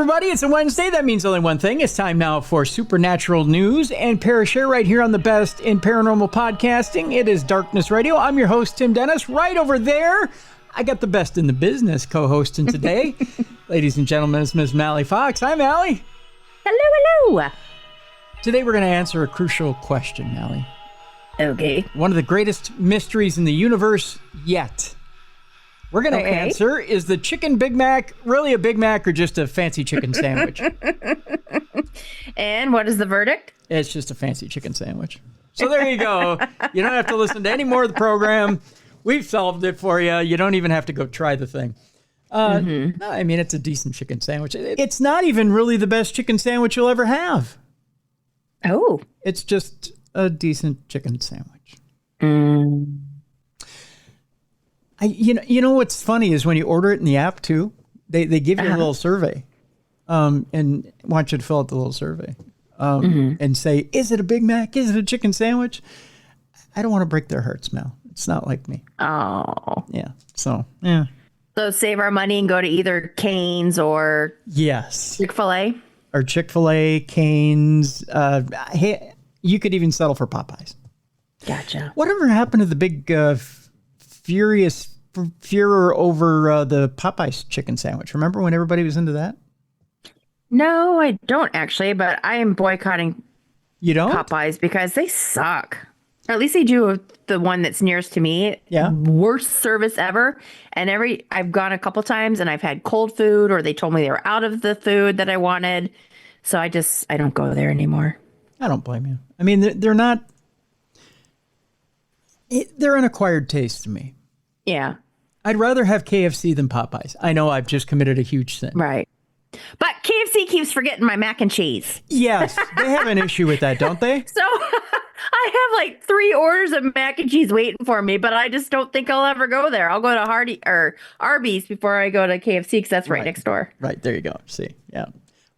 everybody. It's a Wednesday. That means only one thing. It's time now for supernatural news and Parashare right here on the best in paranormal podcasting. It is Darkness Radio. I'm your host, Tim Dennis. Right over there, I got the best in the business co-hosting today. Ladies and gentlemen, it's Miss Mallie Fox. Hi, Mallie. Hello. Today we're going to answer a crucial question, Mallie. Okay. One of the greatest mysteries in the universe yet. We're going to answer, is the chicken Big Mac really a Big Mac or just a fancy chicken sandwich? And what is the verdict? It's just a fancy chicken sandwich. So there you go. You don't have to listen to any more of the program. We've solved it for you. You don't even have to go try the thing. No, I mean, it's a decent chicken sandwich. It's not even really the best chicken sandwich you'll ever have. Oh. It's just a decent chicken sandwich. You know what's funny is when you order it in the app too, they give you a little survey, and want you to fill out the little survey, and say, is it a Big Mac? Is it a chicken sandwich? I don't want to break their hearts, Mel. It's not like me. Oh. Yeah. So, yeah. So save our money and go to either Cane's or Chick-fil-A? Or Chick-fil-A, Cane's. Hey, you could even settle for Popeyes. Gotcha. Whatever happened to the big furor over the Popeyes chicken sandwich? Remember when everybody was into that? No, I don't actually, but I am boycotting You don't? Popeyes because they suck. Or at least they do the one that's nearest to me. Yeah. Worst service ever. And I've gone a couple times and I've had cold food, or they told me they were out of the food that I wanted. So I don't go there anymore. I don't blame you. I mean, they're not. They're an acquired taste to me. Yeah. I'd rather have KFC than Popeyes. I know I've just committed a huge sin. Right. But KFC keeps forgetting my mac and cheese. Yes, they have an issue with that, don't they? So I have like 3 orders of mac and cheese waiting for me, but I just don't think I'll ever go there. I'll go to Arby's before I go to KFC because that's right next door. Right, there you go. See, yeah.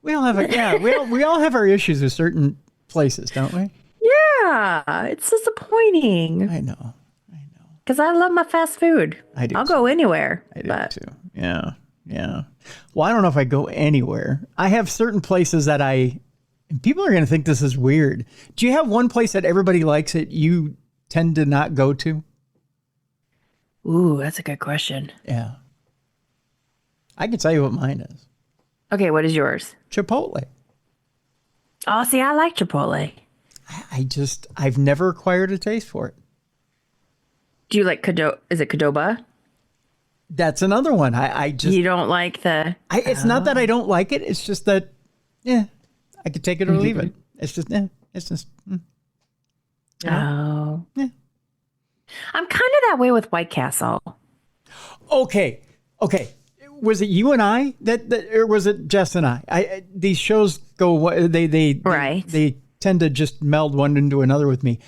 We all have we all have our issues with certain places, don't we? Yeah, it's disappointing. I know. Because I love my fast food. I do. I'll go anywhere. I do too. Yeah. Well, I don't know if I go anywhere. I have certain places that and people are going to think this is weird. Do you have one place that everybody likes that you tend to not go to? Ooh, that's a good question. Yeah. I can tell you what mine is. Okay, what is yours? Chipotle. Oh, see, I like Chipotle. I've never acquired a taste for it. Do you like is it Qdoba? That's another one. I just... You don't like the... It's not that I don't like it. It's just that, I could take it or leave it. It's just, it's just... You know? Oh. Yeah. I'm kind of that way with White Castle. Okay. Was it you and I or was it Jess and I? These shows go, they tend to just meld one into another with me.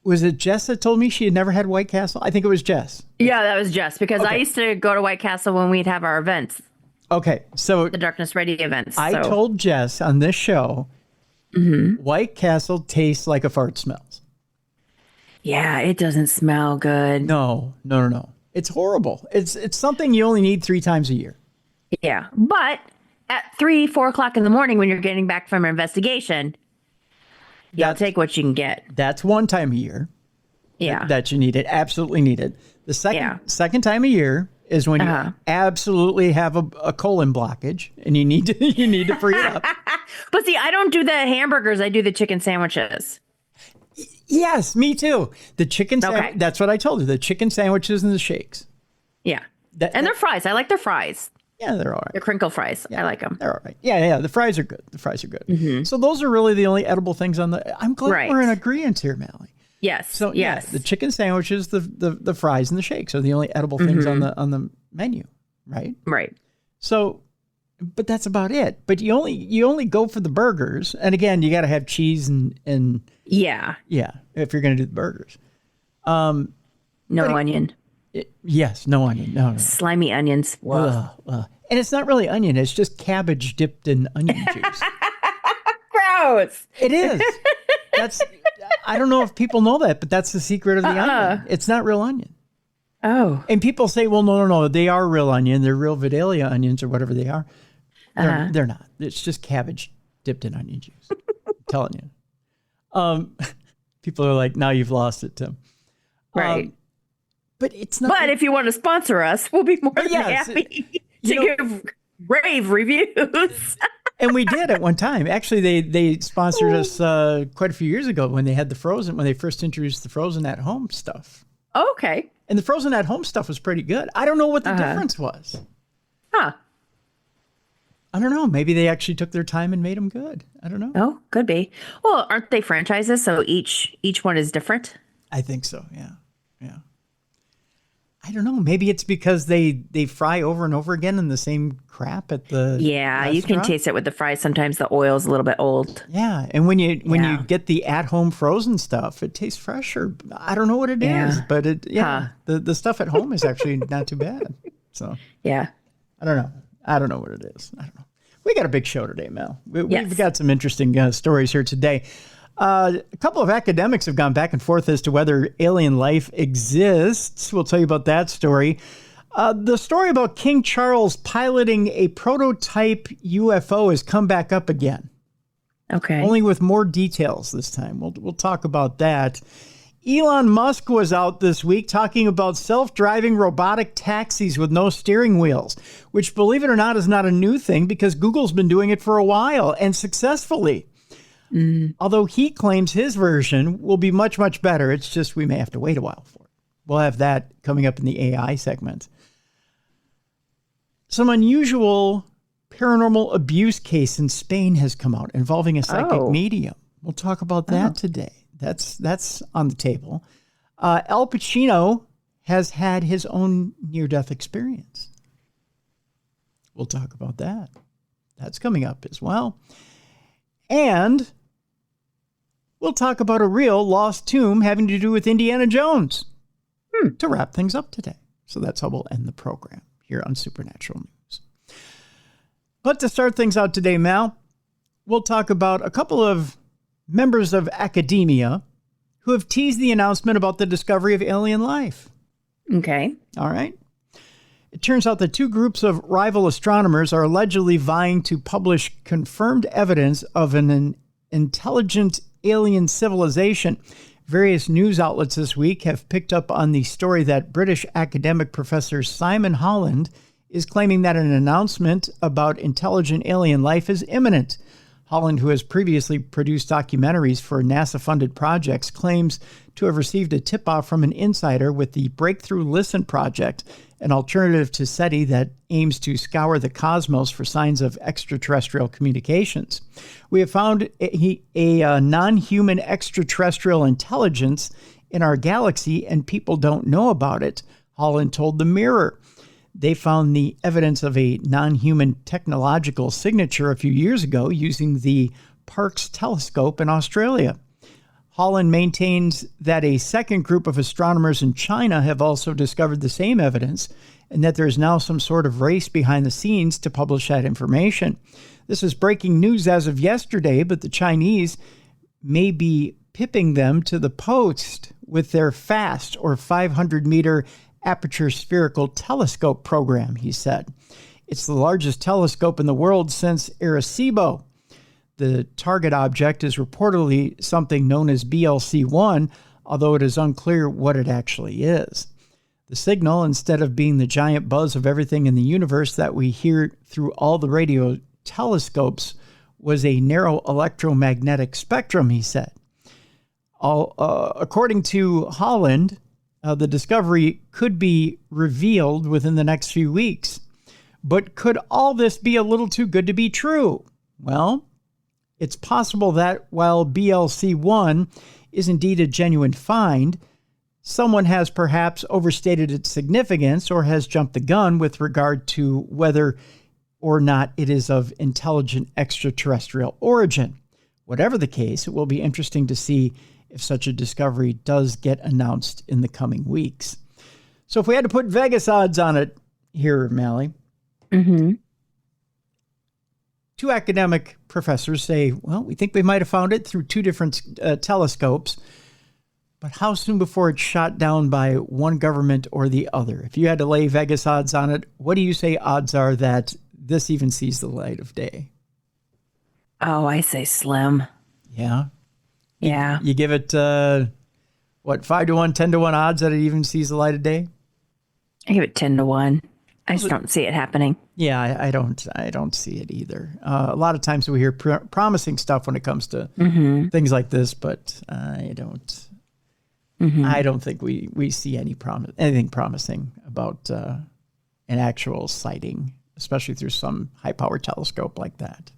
Was it Jess that told me she had never had White Castle? I think it was Jess. Yeah, that was Jess because I used to go to White Castle when we'd have our events. Okay, so the Darkness Radio events. I told Jess on this show, White Castle tastes like a fart smells. Yeah, it doesn't smell good. No. It's horrible. It's something you only need 3 times a year. Yeah, but at 4 o'clock in the morning when you're getting back from an investigation, you'll take what you can get. That's one time a year. Yeah. That you need it. Absolutely need it. The second time a year is when you absolutely have a colon blockage and you need to free it up. But see, I don't do the hamburgers. I do the chicken sandwiches. Yes, me too. The chicken sandwich. That's what I told you. The chicken sandwiches and the shakes. Yeah. And their fries. I like their fries. Yeah, they're all right. The crinkle fries. Yeah, I like them. They're all right. Yeah. The fries are good. So those are really the only edible things on I'm glad we're in agreement here, Mallie. Yes. So yes, the chicken sandwiches, the fries, and the shakes are the only edible things on the menu, right? Right. So, but that's about it. But you only go for the burgers, and again, you got to have cheese and yeah if you're going to do the burgers. No onion. Yes, no onion. No. Slimy onions. And it's not really onion. It's just cabbage dipped in onion juice. Gross. It is. I don't know if people know that, but that's the secret of the onion. It's not real onion. Oh. And people say, well, no. They are real onion. They're real Vidalia onions or whatever they are. They're not. It's just cabbage dipped in onion juice. I'm telling you. People are like, now you've lost it, Tim. Right. But it's not. But if you want to sponsor us, we'll be more than happy to give rave reviews. And we did at one time. Actually, they sponsored us quite a few years ago when they had when they first introduced the Frozen at Home stuff. Okay. And the Frozen at Home stuff was pretty good. I don't know what the difference was. Huh. I don't know. Maybe they actually took their time and made them good. I don't know. Oh, could be. Well, aren't they franchises? So each one is different? I think so. Yeah. Yeah. I don't know. Maybe it's because they fry over and over again in the same crap at the restaurant. You can taste it with the fries. Sometimes the oil's a little bit old. Yeah, and when you get the at-home frozen stuff, it tastes fresher. I don't know what it is, but the stuff at home is actually not too bad. So yeah, I don't know. I don't know what it is. I don't know. We got a big show today, Mel. We've got some interesting stories here today. A couple of academics have gone back and forth as to whether alien life exists. We'll tell you about that story. The story about King Charles piloting a prototype UFO has come back up again. Okay. Only with more details this time. We'll talk about that. Elon Musk was out this week talking about self-driving robotic taxis with no steering wheels, which, believe it or not, is not a new thing because Google's been doing it for a while and successfully. Although he claims his version will be much, much better. It's just we may have to wait a while for it. We'll have that coming up in the AI segment. Some unusual paranormal abuse case in Spain has come out involving a psychic medium. We'll talk about that today. That's on the table. Al Pacino has had his own near-death experience. We'll talk about that. That's coming up as well. And we'll talk about a real lost tomb having to do with Indiana Jones to wrap things up today. So that's how we'll end the program here on Supernatural News. But to start things out today, Mal, we'll talk about a couple of members of academia who have teased the announcement about the discovery of alien life. Okay. All right. It turns out that two groups of rival astronomers are allegedly vying to publish confirmed evidence of an intelligent alien civilization. Various news outlets this week have picked up on the story that British academic professor Simon Holland is claiming that an announcement about intelligent alien life is imminent. Holland, who has previously produced documentaries for NASA-funded projects, claims to have received a tip-off from an insider with the Breakthrough Listen project, an alternative to SETI that aims to scour the cosmos for signs of extraterrestrial communications. We have found a non-human extraterrestrial intelligence in our galaxy, and people don't know about it, Holland told the Mirror. They found the evidence of a non-human technological signature a few years ago using the Parkes telescope in Australia. Holland maintains that a second group of astronomers in China have also discovered the same evidence and that there is now some sort of race behind the scenes to publish that information. This is breaking news as of yesterday, but the Chinese may be pipping them to the post with their FAST, or 500-meter aperture spherical telescope program, he said. It's the largest telescope in the world since Arecibo. The target object is reportedly something known as BLC-1, although it is unclear what it actually is. The signal, instead of being the giant buzz of everything in the universe that we hear through all the radio telescopes, was a narrow electromagnetic spectrum, he said. According to Holland, the discovery could be revealed within the next few weeks. But could all this be a little too good to be true? Well, it's possible that while BLC-1 is indeed a genuine find, someone has perhaps overstated its significance or has jumped the gun with regard to whether or not it is of intelligent extraterrestrial origin. Whatever the case, it will be interesting to see if such a discovery does get announced in the coming weeks. So if we had to put Vegas odds on it here, Mallie, two academic professors say, well, we think we might have found it through two different telescopes, but how soon before it's shot down by one government or the other? If you had to lay Vegas odds on it, what do you say odds are that this even sees the light of day. Oh, I say slim. Yeah. Yeah. You give it, 5 to 1, 10 to 1 odds that it even sees the light of day? I give it 10 to 1. I just don't see it happening. Yeah, I don't see it either. A lot of times we hear promising stuff when it comes to things like this, but I don't. I don't think we see anything promising about an actual sighting, especially through some high-powered telescope like that.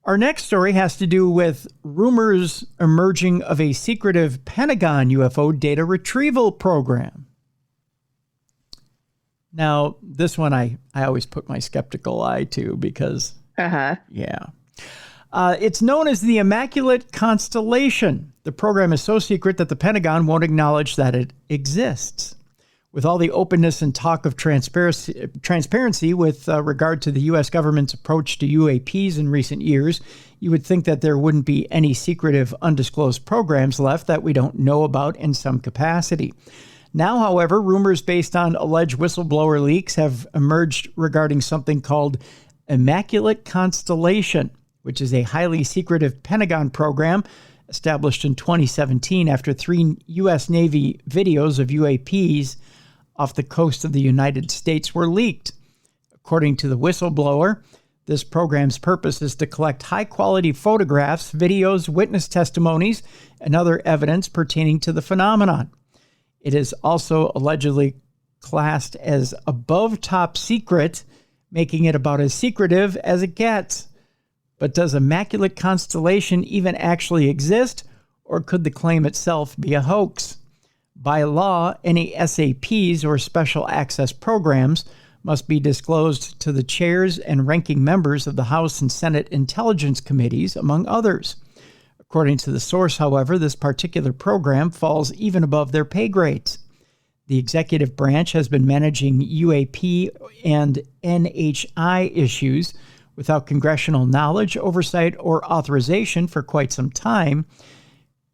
Our next story has to do with rumors emerging of a secretive Pentagon UFO data retrieval program. Now, this one I always put my skeptical eye to because, yeah. It's known as the Immaculate Constellation. The program is so secret that the Pentagon won't acknowledge that it exists. With all the openness and talk of transparency with regard to the U.S. government's approach to UAPs in recent years, you would think that there wouldn't be any secretive, undisclosed programs left that we don't know about in some capacity. Now, however, rumors based on alleged whistleblower leaks have emerged regarding something called Immaculate Constellation, which is a highly secretive Pentagon program established in 2017 after 3 U.S. Navy videos of UAPs off the coast of the United States were leaked. According to the whistleblower, this program's purpose is to collect high-quality photographs, videos, witness testimonies, and other evidence pertaining to the phenomenon. It is also allegedly classed as above top secret, making it about as secretive as it gets. But does Immaculate Constellation even actually exist, or could the claim itself be a hoax? By law, any SAPs or special access programs must be disclosed to the chairs and ranking members of the House and Senate Intelligence Committees, among others. According to the source, however, this particular program falls even above their pay grades. The executive branch has been managing UAP and NHI issues without congressional knowledge, oversight, or authorization for quite some time,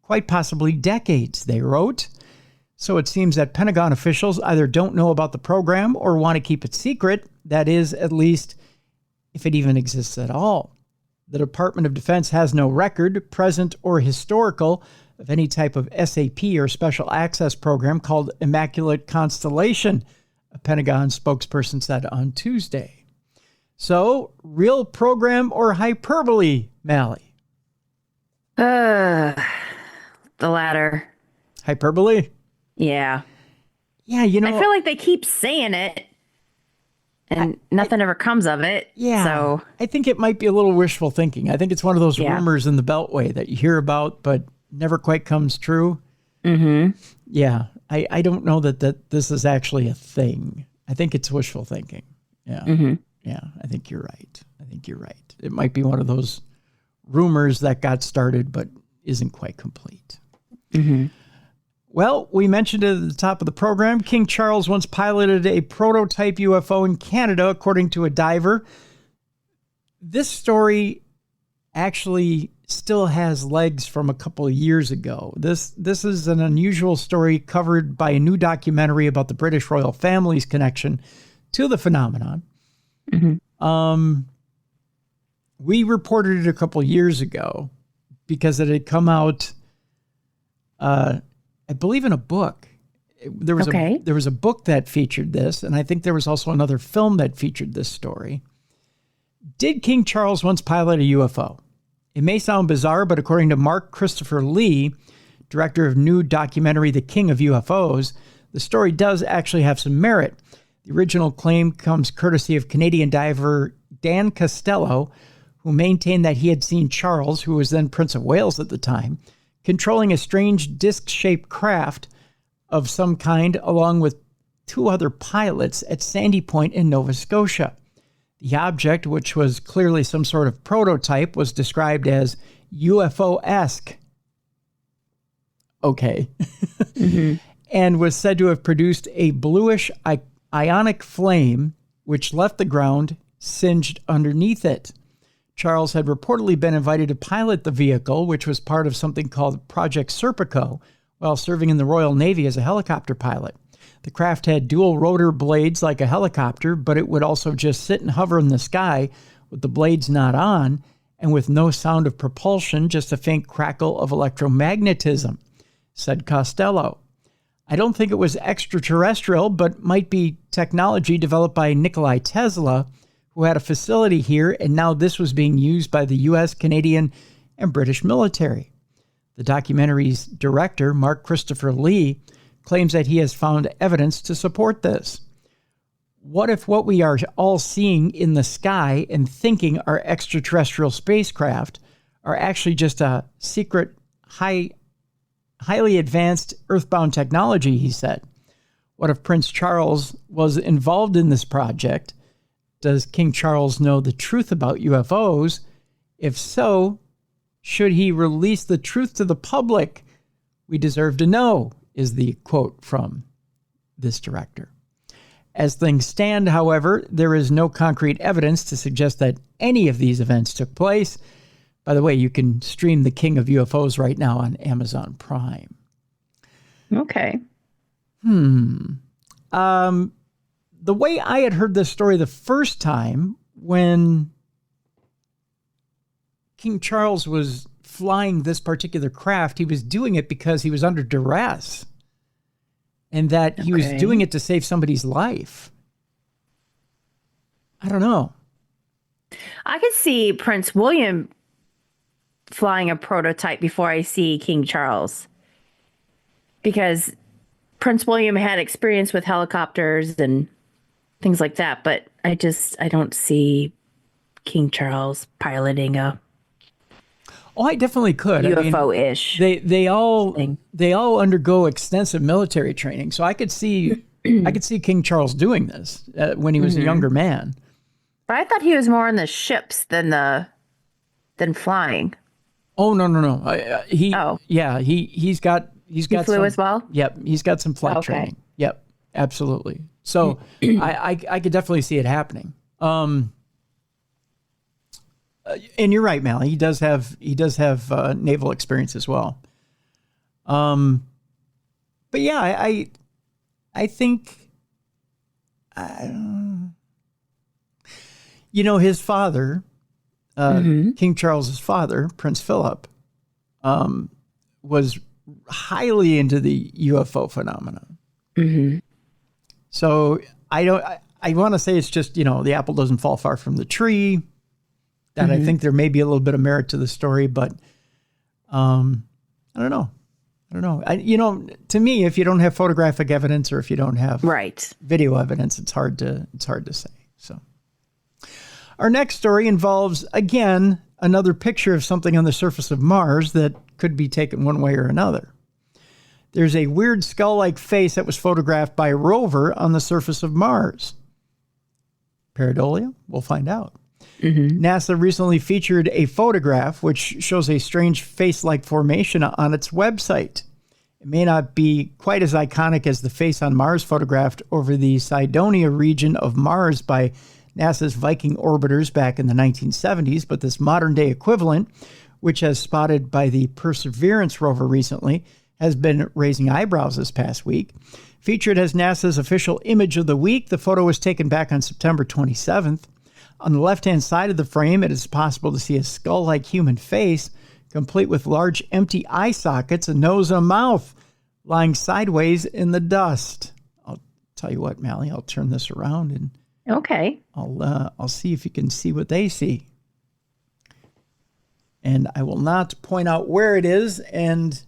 quite possibly decades, they wrote. So it seems that Pentagon officials either don't know about the program or want to keep it secret, that is, at least if it even exists at all. The Department of Defense has no record, present or historical, of any type of SAP or special access program called Immaculate Constellation, a Pentagon spokesperson said on Tuesday. So, real program or hyperbole, Mallie? The latter. Hyperbole? Yeah. Yeah, you know. I feel like they keep saying it. And nothing ever comes of it. Yeah. So I think it might be a little wishful thinking. I think it's one of those rumors in the Beltway that you hear about, but never quite comes true. Yeah. I don't know that this is actually a thing. I think it's wishful thinking. Yeah. Yeah. I think you're right. It might be one of those rumors that got started, but isn't quite complete. Well, we mentioned it at the top of the program. King Charles once piloted a prototype UFO in Canada, according to a diver. This story actually still has legs from a couple of years ago. This is an unusual story covered by a new documentary about the British royal family's connection to the phenomenon. We reported it a couple of years ago because it had come out, I believe, in a book. There was a book that featured this, and I think there was also another film that featured this story. Did King Charles once pilot a UFO? It may sound bizarre, but according to Mark Christopher Lee, director of new documentary The King of UFOs, the story does actually have some merit. The original claim comes courtesy of Canadian diver Dan Costello, who maintained that he had seen Charles, who was then Prince of Wales at the time, controlling a strange disc-shaped craft of some kind along with 2 other pilots at Sandy Point in Nova Scotia. The object, which was clearly some sort of prototype, was described as UFO-esque. Okay. And was said to have produced a bluish ionic flame, which left the ground singed underneath it. Charles had reportedly been invited to pilot the vehicle, which was part of something called Project Serpico, while serving in the Royal Navy as a helicopter pilot. The craft had dual rotor blades like a helicopter, but it would also just sit and hover in the sky with the blades not on and with no sound of propulsion, just a faint crackle of electromagnetism, said Costello. I don't think it was extraterrestrial, but might be technology developed by Nikola Tesla, who had a facility here, and now this was being used by the U.S., Canadian, and British military. The documentary's director, Mark Christopher Lee, claims that he has found evidence to support this. What if what we are all seeing in the sky and thinking are extraterrestrial spacecraft are actually just a secret, highly advanced earthbound technology, he said. What if Prince Charles was involved in this project? Does King Charles know the truth about UFOs? If so, should he release the truth to the public? We deserve to know, is the quote from this director. As things stand, however, there is no concrete evidence to suggest that any of these events took place. By the way, you can stream The King of UFOs right now on Amazon Prime. Okay. The way I had heard this story the first time, when King Charles was flying this particular craft, he was doing it because he was under duress, and that he was doing it to save somebody's life. I don't know. I could see Prince William flying a prototype before I see King Charles, because Prince William had experience with helicopters and things like that, but I don't see King Charles piloting a I definitely could. UFO-ish. They all undergo extensive military training, so I could see King Charles doing this when he was a younger man. But I thought he was more on the ships than flying. Oh no. He flew as well? Yep, he's got some flight training. Yep, absolutely. So I could definitely see it happening. And you're right, Mallie. He does have naval experience as well. But yeah, I think, his father, King Charles's father, Prince Philip, was highly into the UFO phenomenon. Mm-hmm. So I want to say it's just, the apple doesn't fall far from the tree. That I think there may be a little bit of merit to the story, but I don't know. To me, if you don't have photographic evidence or if you don't have video evidence, it's hard to say. So our next story involves, again, another picture of something on the surface of Mars that could be taken one way or another. There's a weird skull-like face that was photographed by a rover on the surface of Mars. Pareidolia? We'll find out. NASA recently featured a photograph which shows a strange face-like formation on its website. It may not be quite as iconic as the face on Mars photographed over the Cydonia region of Mars by NASA's Viking orbiters back in the 1970s, but this modern-day equivalent, which has spotted by the Perseverance rover recently, has been raising eyebrows this past week. Featured as NASA's official image of the week, the photo was taken back on September 27th. On the left-hand side of the frame, it is possible to see a skull-like human face, complete with large empty eye sockets, a nose and a mouth, lying sideways in the dust. I'll tell you what, Mallie, I'll turn this around and I'll see if you can see what they see. And I will not point out where it is, and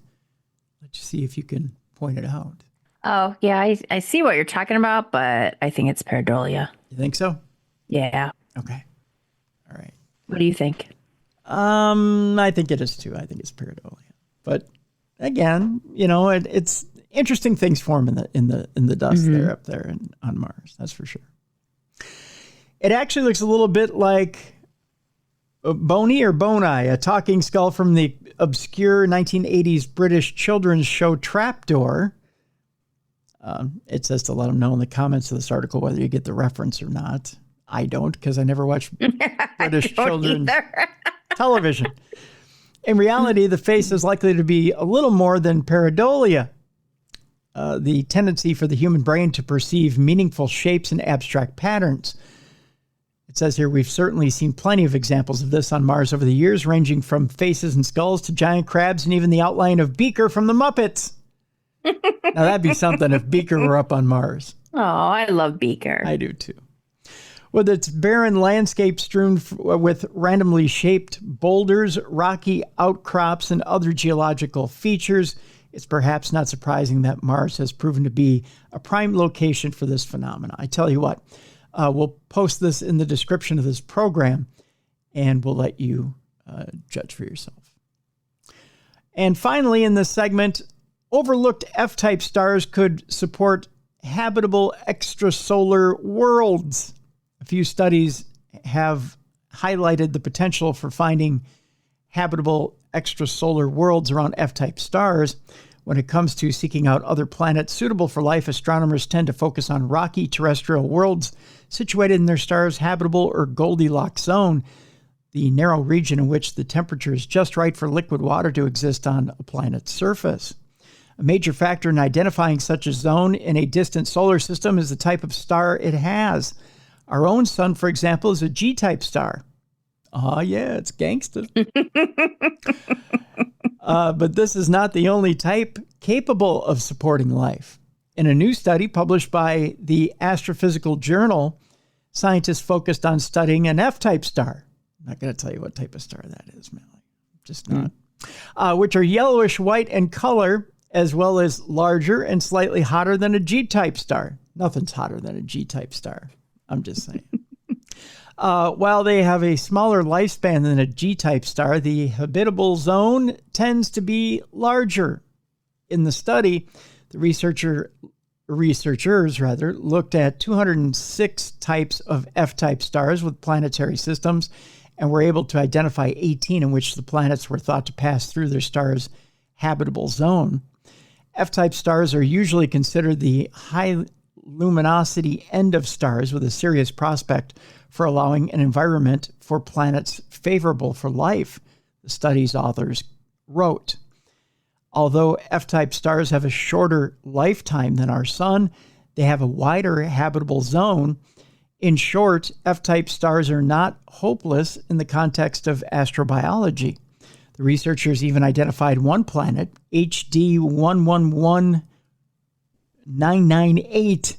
let's see if you can point it out. Oh, yeah, I see what you're talking about, but I think it's pareidolia. You think so? Yeah. Okay. All right. What do you think? I think it is too. I think it's pareidolia. But again, it's interesting things form in the dust there up there on Mars. That's for sure. It actually looks a little bit like Bony, a talking skull from the obscure 1980s British children's show Trapdoor. It says to let them know in the comments of this article whether you get the reference or not. I don't, because I never watched British children's television. In reality, the face is likely to be a little more than pareidolia. the tendency for the human brain to perceive meaningful shapes and abstract patterns. It says here, we've certainly seen plenty of examples of this on Mars over the years, ranging from faces and skulls to giant crabs and even the outline of Beaker from the Muppets. Now, that'd be something if Beaker were up on Mars. Oh, I love Beaker. I do, too. With its barren landscape strewn with randomly shaped boulders, rocky outcrops, and other geological features, it's perhaps not surprising that Mars has proven to be a prime location for this phenomena. I tell you what, we'll post this in the description of this program, and we'll let you judge for yourself. And finally, in this segment, overlooked F-type stars could support habitable extrasolar worlds. A few studies have highlighted the potential for finding habitable extrasolar worlds around F-type stars. When it comes to seeking out other planets suitable for life, astronomers tend to focus on rocky terrestrial worlds situated in their star's habitable or Goldilocks zone, the narrow region in which the temperature is just right for liquid water to exist on a planet's surface. A major factor in identifying such a zone in a distant solar system is the type of star it has. Our own sun, for example, is a G-type star. Oh, yeah, it's gangsta. But this is not the only type capable of supporting life. In a new study published by the Astrophysical Journal, scientists focused on studying an F-type star. I'm not going to tell you what type of star that is, Mallie. Just not. Which are yellowish white in color, as well as larger and slightly hotter than a G-type star. Nothing's hotter than a G-type star. I'm just saying. While they have a smaller lifespan than a G-type star, the habitable zone tends to be larger. In the study, the researchers looked at 206 types of F-type stars with planetary systems and were able to identify 18 in which the planets were thought to pass through their star's habitable zone. F-type stars are usually considered the high luminosity end of stars with a serious prospect for allowing an environment for planets favorable for life, the study's authors wrote. Although F-type stars have a shorter lifetime than our sun, they have a wider habitable zone. In short, F-type stars are not hopeless in the context of astrobiology. The researchers even identified one planet, HD 111998.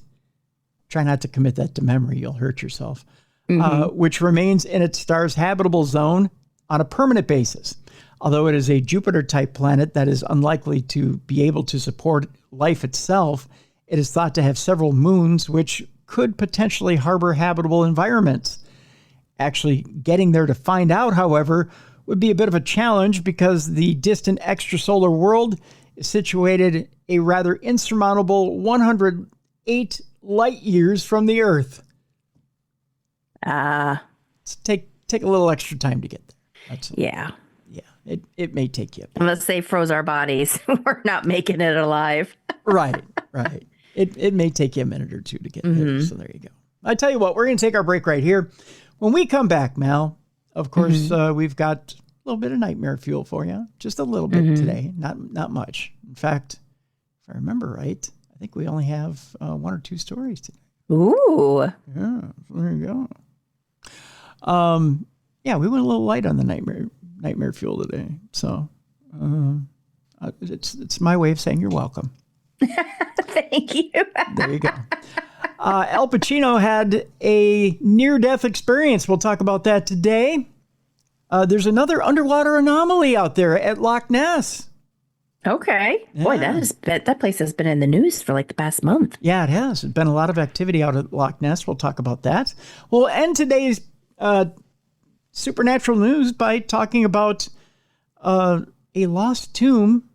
Try not to commit that to memory, you'll hurt yourself. Which remains in its star's habitable zone on a permanent basis. Although it is a Jupiter-type planet that is unlikely to be able to support life itself, it is thought to have several moons which could potentially harbor habitable environments. Actually, getting there to find out, however, would be a bit of a challenge because the distant extrasolar world is situated a rather insurmountable 108 light years from the Earth. Take a little extra time to get there. That's all. Yeah. Yeah, it may take you. Unless they froze our bodies. We're not making it alive. Right. It may take you a minute or two to get there. So there you go. I tell you what, we're going to take our break right here. When we come back, Mal, of course, we've got a little bit of nightmare fuel for you. Just a little bit today. Not much. In fact, if I remember right, I think we only have one or two stories today. Ooh. Yeah, so there you go. Yeah, we went a little light on the nightmare fuel today. So it's my way of saying you're welcome. Thank you. There you go. Al Pacino had a near-death experience. We'll talk about that today. There's another underwater anomaly out there at Loch Ness. Okay. Yeah. Boy, that place has been in the news for like the past month. Yeah, it has. There's been a lot of activity out at Loch Ness. We'll talk about that. We'll end today's supernatural news by talking about a lost tomb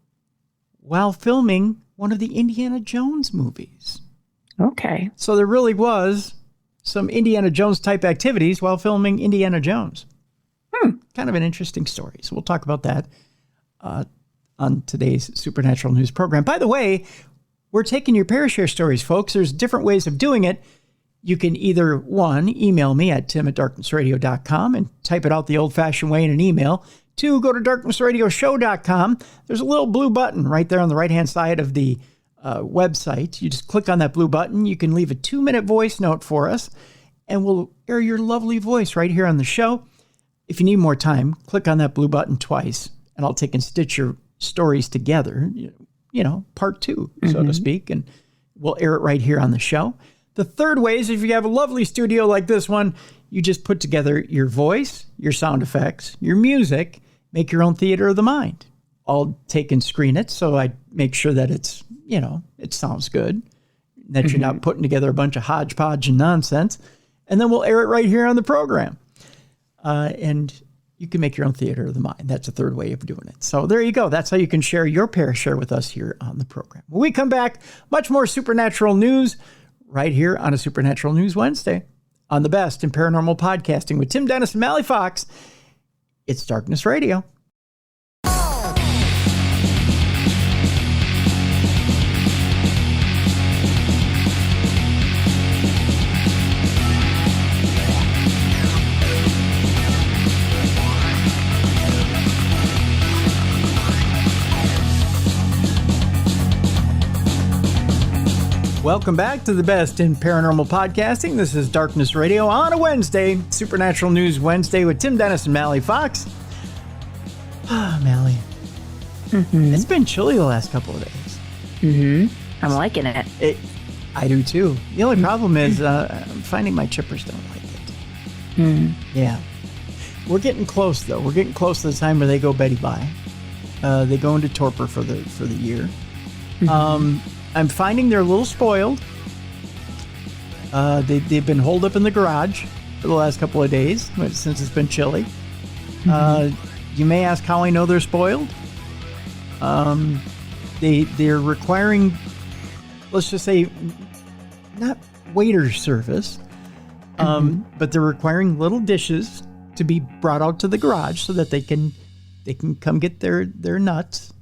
while filming one of the Indiana Jones movies. Okay. So there really was some Indiana Jones type activities while filming Indiana Jones. Kind of an interesting story. So we'll talk about that on today's Supernatural News program. By the way, we're taking your Parashare stories, folks. There's different ways of doing it. You can either, one, email me at tim@darknessradio.com and type it out the old-fashioned way in an email. Two, go to darknessradioshow.com. There's a little blue button right there on the right-hand side of the website. You just click on that blue button. You can leave a 2-minute voice note for us, and we'll air your lovely voice right here on the show. If you need more time, click on that blue button twice, and I'll take and stitch your stories together, part 2, so to speak, and we'll air it right here on the show. The third way is if you have a lovely studio like this one, you just put together your voice, your sound effects, your music, make your own theater of the mind. I'll take and screen it so I make sure that it's, it sounds good, that you're not putting together a bunch of hodgepodge and nonsense, and then we'll air it right here on the program. And you can make your own theater of the mind. That's a third way of doing it. So there you go. That's how you can share your Parashare with us here on the program. When we come back, much more supernatural news right here on a Supernatural News Wednesday on the best in paranormal podcasting with Tim Dennis and Mallie Fox. It's Darkness Radio. Welcome back to the best in paranormal podcasting. This is Darkness Radio on a Wednesday, Supernatural News Wednesday with Tim Dennis and Mallie Fox. Mallie, it's been chilly the last couple of days. I'm liking it. I do too. The only problem is I'm finding my chippers don't like it. Yeah. We're getting close though. We're getting close to the time where they go Betty Bye. They go into torpor for the year. I'm finding they're a little spoiled. They've been holed up in the garage for the last couple of days since it's been chilly. You may ask how I know they're spoiled. They're requiring, let's just say, not waiter service, but they're requiring little dishes to be brought out to the garage so that they can come get their nuts.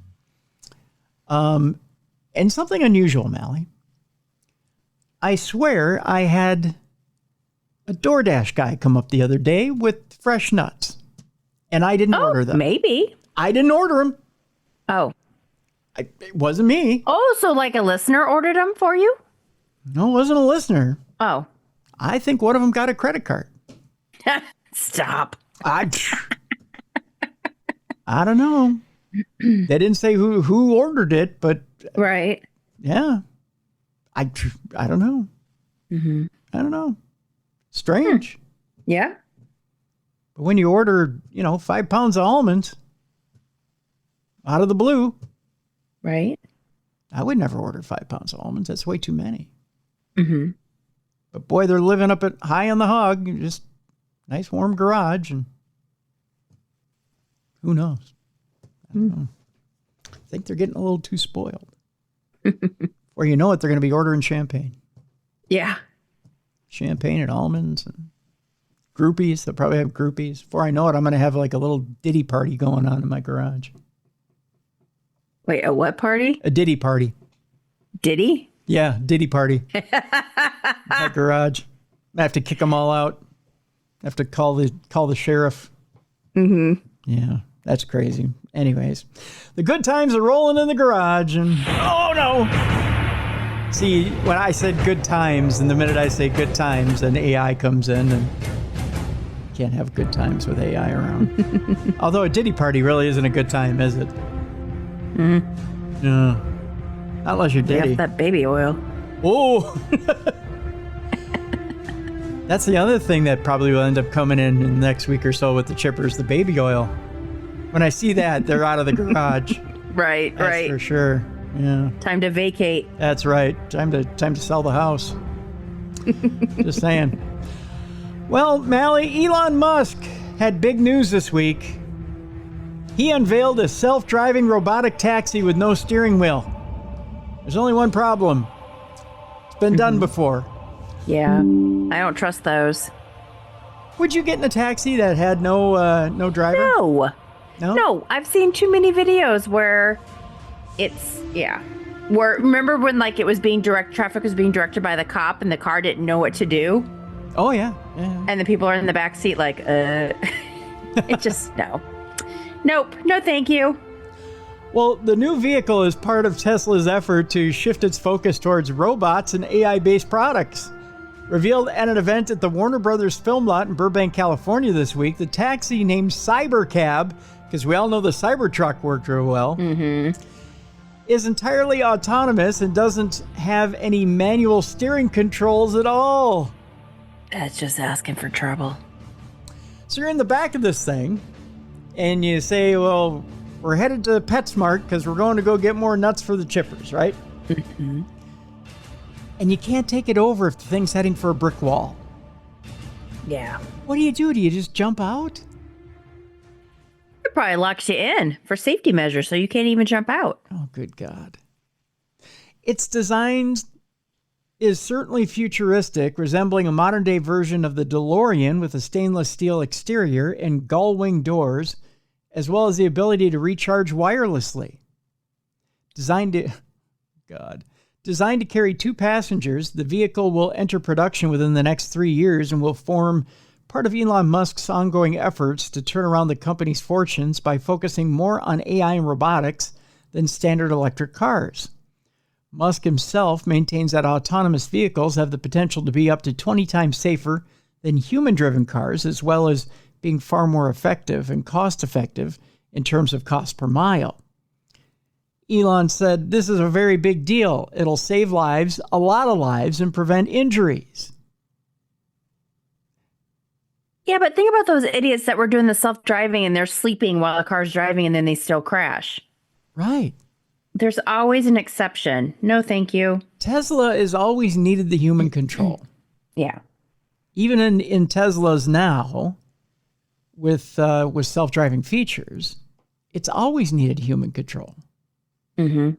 And something unusual, Mallie. I swear I had a DoorDash guy come up the other day with fresh nuts. And I didn't order them. Maybe. I didn't order them. Oh. It wasn't me. Oh, so like a listener ordered them for you? No, it wasn't a listener. Oh. I think one of them got a credit card. Stop. I don't know. They didn't say who ordered it, but right. Yeah. I don't know. I don't know. Strange. Yeah. But when you order, 5 pounds of almonds out of the blue. Right. I would never order 5 pounds of almonds. That's way too many. But boy, they're living up at high on the hog. Just nice warm garage. And who knows? I don't know. I think they're getting a little too spoiled. Or you know it, they're going to be ordering champagne. Yeah. Champagne and almonds and groupies. They'll probably have groupies. Before I know it, I'm going to have like a little ditty party going on in my garage. Wait, a what party? A ditty party. Diddy? Yeah, ditty party. My garage. I have to kick them all out. I have to call the sheriff. Yeah, that's crazy. Anyways, the good times are rolling in the garage, and oh no! See, when I said good times, and the minute I say good times, then AI comes in, and can't have good times with AI around. Although a ditty party really isn't a good time, is it? No, not unless you're ditty. Got that baby oil. Oh, that's the other thing that probably will end up coming in the next week or so with the chippers, the baby oil. When I see that, they're out of the garage. Right, That's right. for sure. Yeah. Time to vacate. That's right. Time to sell the house. Just saying. Well, Mallie, Elon Musk had big news this week. He unveiled a self-driving robotic taxi with no steering wheel. There's only one problem. It's been done before. Yeah. I don't trust those. Would you get in a taxi that had no driver? No. No? No, I've seen too many videos where it's, where, remember when like it was traffic was being directed by the cop and the car didn't know what to do? Oh, yeah. And the people are in the back seat like, it just, no. Nope. No, thank you. Well, the new vehicle is part of Tesla's effort to shift its focus towards robots and AI-based products. Revealed at an event at the Warner Brothers film lot in Burbank, California this week, the taxi named Cybercab, because we all know the Cybertruck worked real well, is entirely autonomous and doesn't have any manual steering controls at all. That's just asking for trouble. So you're in the back of this thing, and you say, well, we're headed to PetSmart because we're going to go get more nuts for the chippers, right? Mm-hmm. And you can't take it over if the thing's heading for a brick wall. Yeah. What do? Do you just jump out? It probably locks you in for safety measures, so you can't even jump out. Oh, good God. Its design is certainly futuristic, resembling a modern-day version of the DeLorean with a stainless steel exterior and gull-wing doors, as well as the ability to recharge wirelessly. Designed to carry 2 passengers, the vehicle will enter production within the next 3 years and will form part of Elon Musk's ongoing efforts to turn around the company's fortunes by focusing more on AI and robotics than standard electric cars. Musk himself maintains that autonomous vehicles have the potential to be up to 20 times safer than human-driven cars, as well as being far more effective and cost-effective in terms of cost per mile. Elon said, "This is a very big deal. It'll save lives, a lot of lives, and prevent injuries." Yeah, but think about those idiots that were doing the self-driving and they're sleeping while the car's driving and then they still crash. Right. There's always an exception. No, thank you. Tesla has always needed the human control. Yeah. Even in Teslas now, with self-driving features, it's always needed human control. Mm-hmm.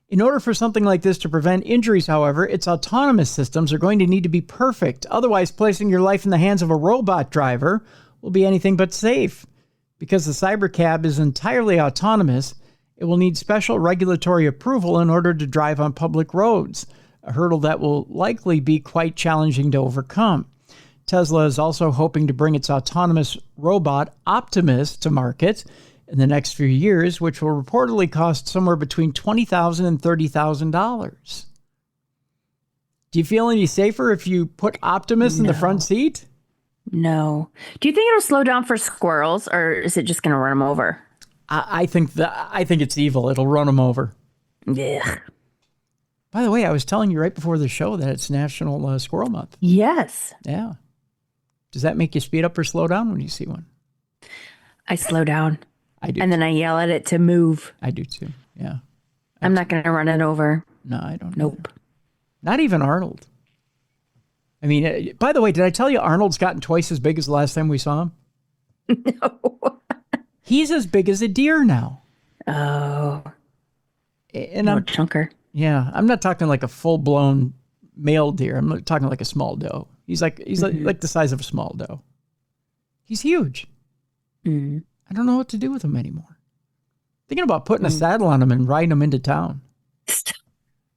In order for something like this to prevent injuries, however, its autonomous systems are going to need to be perfect. Otherwise, placing your life in the hands of a robot driver will be anything but safe. Because the Cybercab is entirely autonomous, it will need special regulatory approval in order to drive on public roads, a hurdle that will likely be quite challenging to overcome. Tesla is also hoping to bring its autonomous robot Optimus to market in the next few years, which will reportedly cost somewhere between $20,000 and $30,000. Do you feel any safer if you put Optimus in the front seat? No. Do you think it'll slow down for squirrels, or is it just going to run them over? I think it's evil. It'll run them over. Yeah. By the way, I was telling you right before the show that it's National Squirrel Month. Yes. Yeah. Does that make you speed up or slow down when you see one? I slow down. I do. And then I yell at it to move. I do too. Yeah. I'm not going to run it over. No, I don't. Nope. Either. Not even Arnold. I mean, by the way, did I tell you Arnold's gotten twice as big as the last time we saw him? No. He's as big as a deer now. Oh. And I'm chunker. Yeah, I'm not talking like a full-blown male deer. I'm talking like a small doe. He's like the size of a small doe. He's huge. Mm. I don't know what to do with him anymore. Thinking about putting a saddle on him and riding him into town.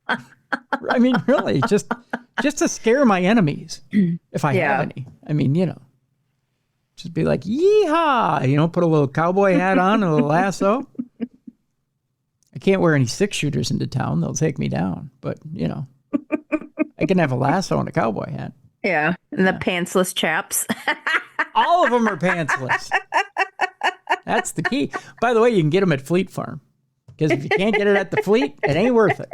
I mean, really, just to scare my enemies, if I have any. I mean, just be like, yeehaw, put a little cowboy hat on, a little lasso. I can't wear any 6-shooters into town. They'll take me down. But, I can have a lasso and a cowboy hat. Yeah, and the pantsless chaps. All of them are pantsless. That's the key. By the way, you can get them at Fleet Farm. Because if you can't get it at the Fleet, it ain't worth it.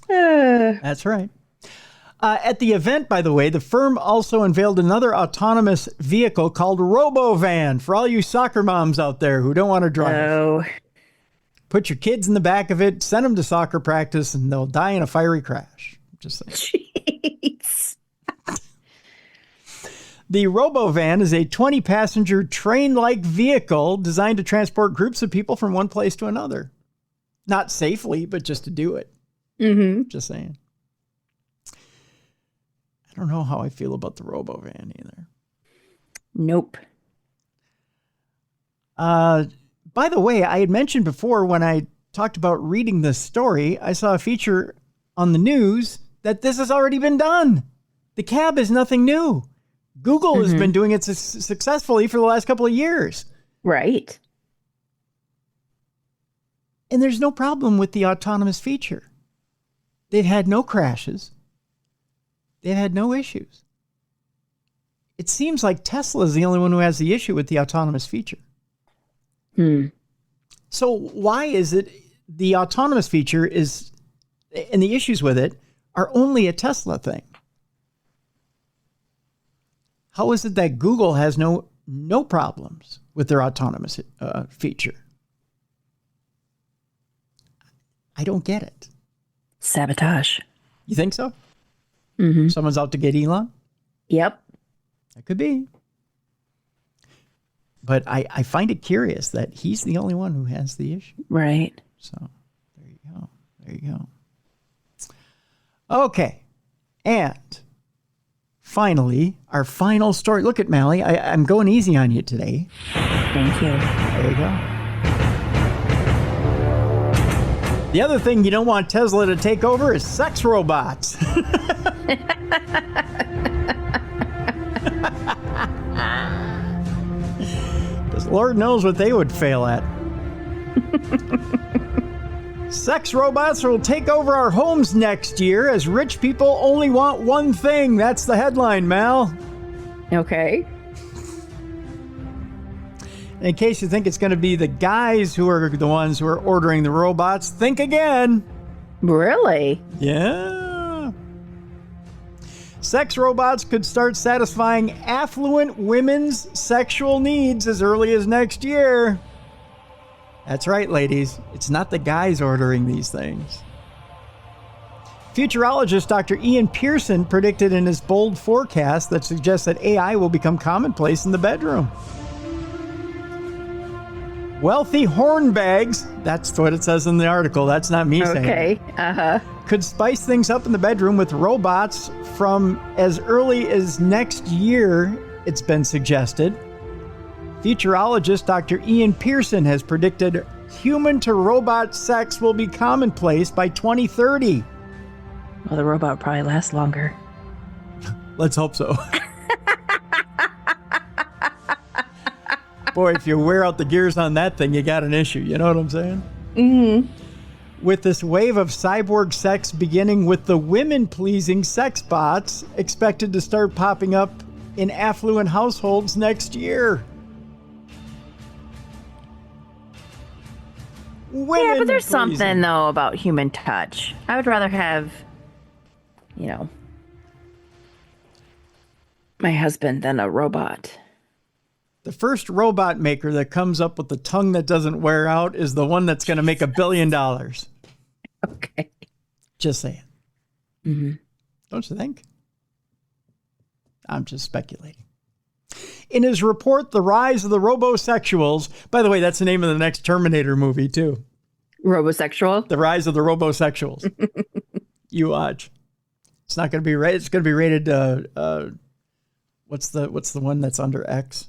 That's right. At the event, by the way, the firm also unveiled another autonomous vehicle called RoboVan for all you soccer moms out there who don't want to drive. Oh. Put your kids in the back of it, send them to soccer practice, and they'll die in a fiery crash. Just saying. Jeez. The RoboVan is a 20-passenger train-like vehicle designed to transport groups of people from one place to another. Not safely, but just to do it. Mm-hmm. Just saying. I don't know how I feel about the RoboVan either. Nope. By the way, I had mentioned before when I talked about reading this story, I saw a feature on the news that this has already been done. The cab is nothing new. Google has been doing it successfully for the last couple of years. Right. And there's no problem with the autonomous feature. They've had no crashes. They've had no issues. It seems like Tesla is the only one who has the issue with the autonomous feature. So why is it the autonomous feature is, and the issues with it are only a Tesla thing? How is it that Google has no problems with their autonomous feature? I don't get it. Sabotage. You think so? Mm-hmm. Someone's out to get Elon? Yep. That could be. But I find it curious that he's the only one who has the issue. Right. So there you go. There you go. Okay. And finally, our final story. Look at Mallie. I'm going easy on you today. Thank you. There you go. The other thing you don't want Tesla to take over is sex robots. Because Lord knows what they would fail at. Sex robots will take over our homes next year as rich people only want one thing. That's the headline, Mal. Okay. In case you think it's going to be the guys who are the ones who are ordering the robots, think again. Really? Yeah. Sex robots could start satisfying affluent women's sexual needs as early as next year. That's right, ladies. It's not the guys ordering these things. Futurologist Dr. Ian Pearson predicted in his bold forecast that suggests that AI will become commonplace in the bedroom. Wealthy hornbags, that's what it says in the article, that's not me saying it. Okay, could spice things up in the bedroom with robots from as early as next year, it's been suggested. Futurologist Dr. Ian Pearson has predicted human-to-robot sex will be commonplace by 2030. Well, the robot will probably last longer. Let's hope so. Boy, if you wear out the gears on that thing, you got an issue. You know what I'm saying? Mm-hmm. With this wave of cyborg sex beginning with the women-pleasing sex bots expected to start popping up in affluent households next year. Yeah, but there's something, though, about human touch. I would rather have, my husband than a robot. The first robot maker that comes up with the tongue that doesn't wear out is the one that's going to make $1 billion. Okay. Just saying. Mm-hmm. Don't you think? I'm just speculating. In his report, The Rise of the Robosexuals, by the way, that's the name of the next Terminator movie, too. Robosexual? The Rise of the Robosexuals. You watch. It's not going to be rated. It's going to be rated, what's the one that's under X?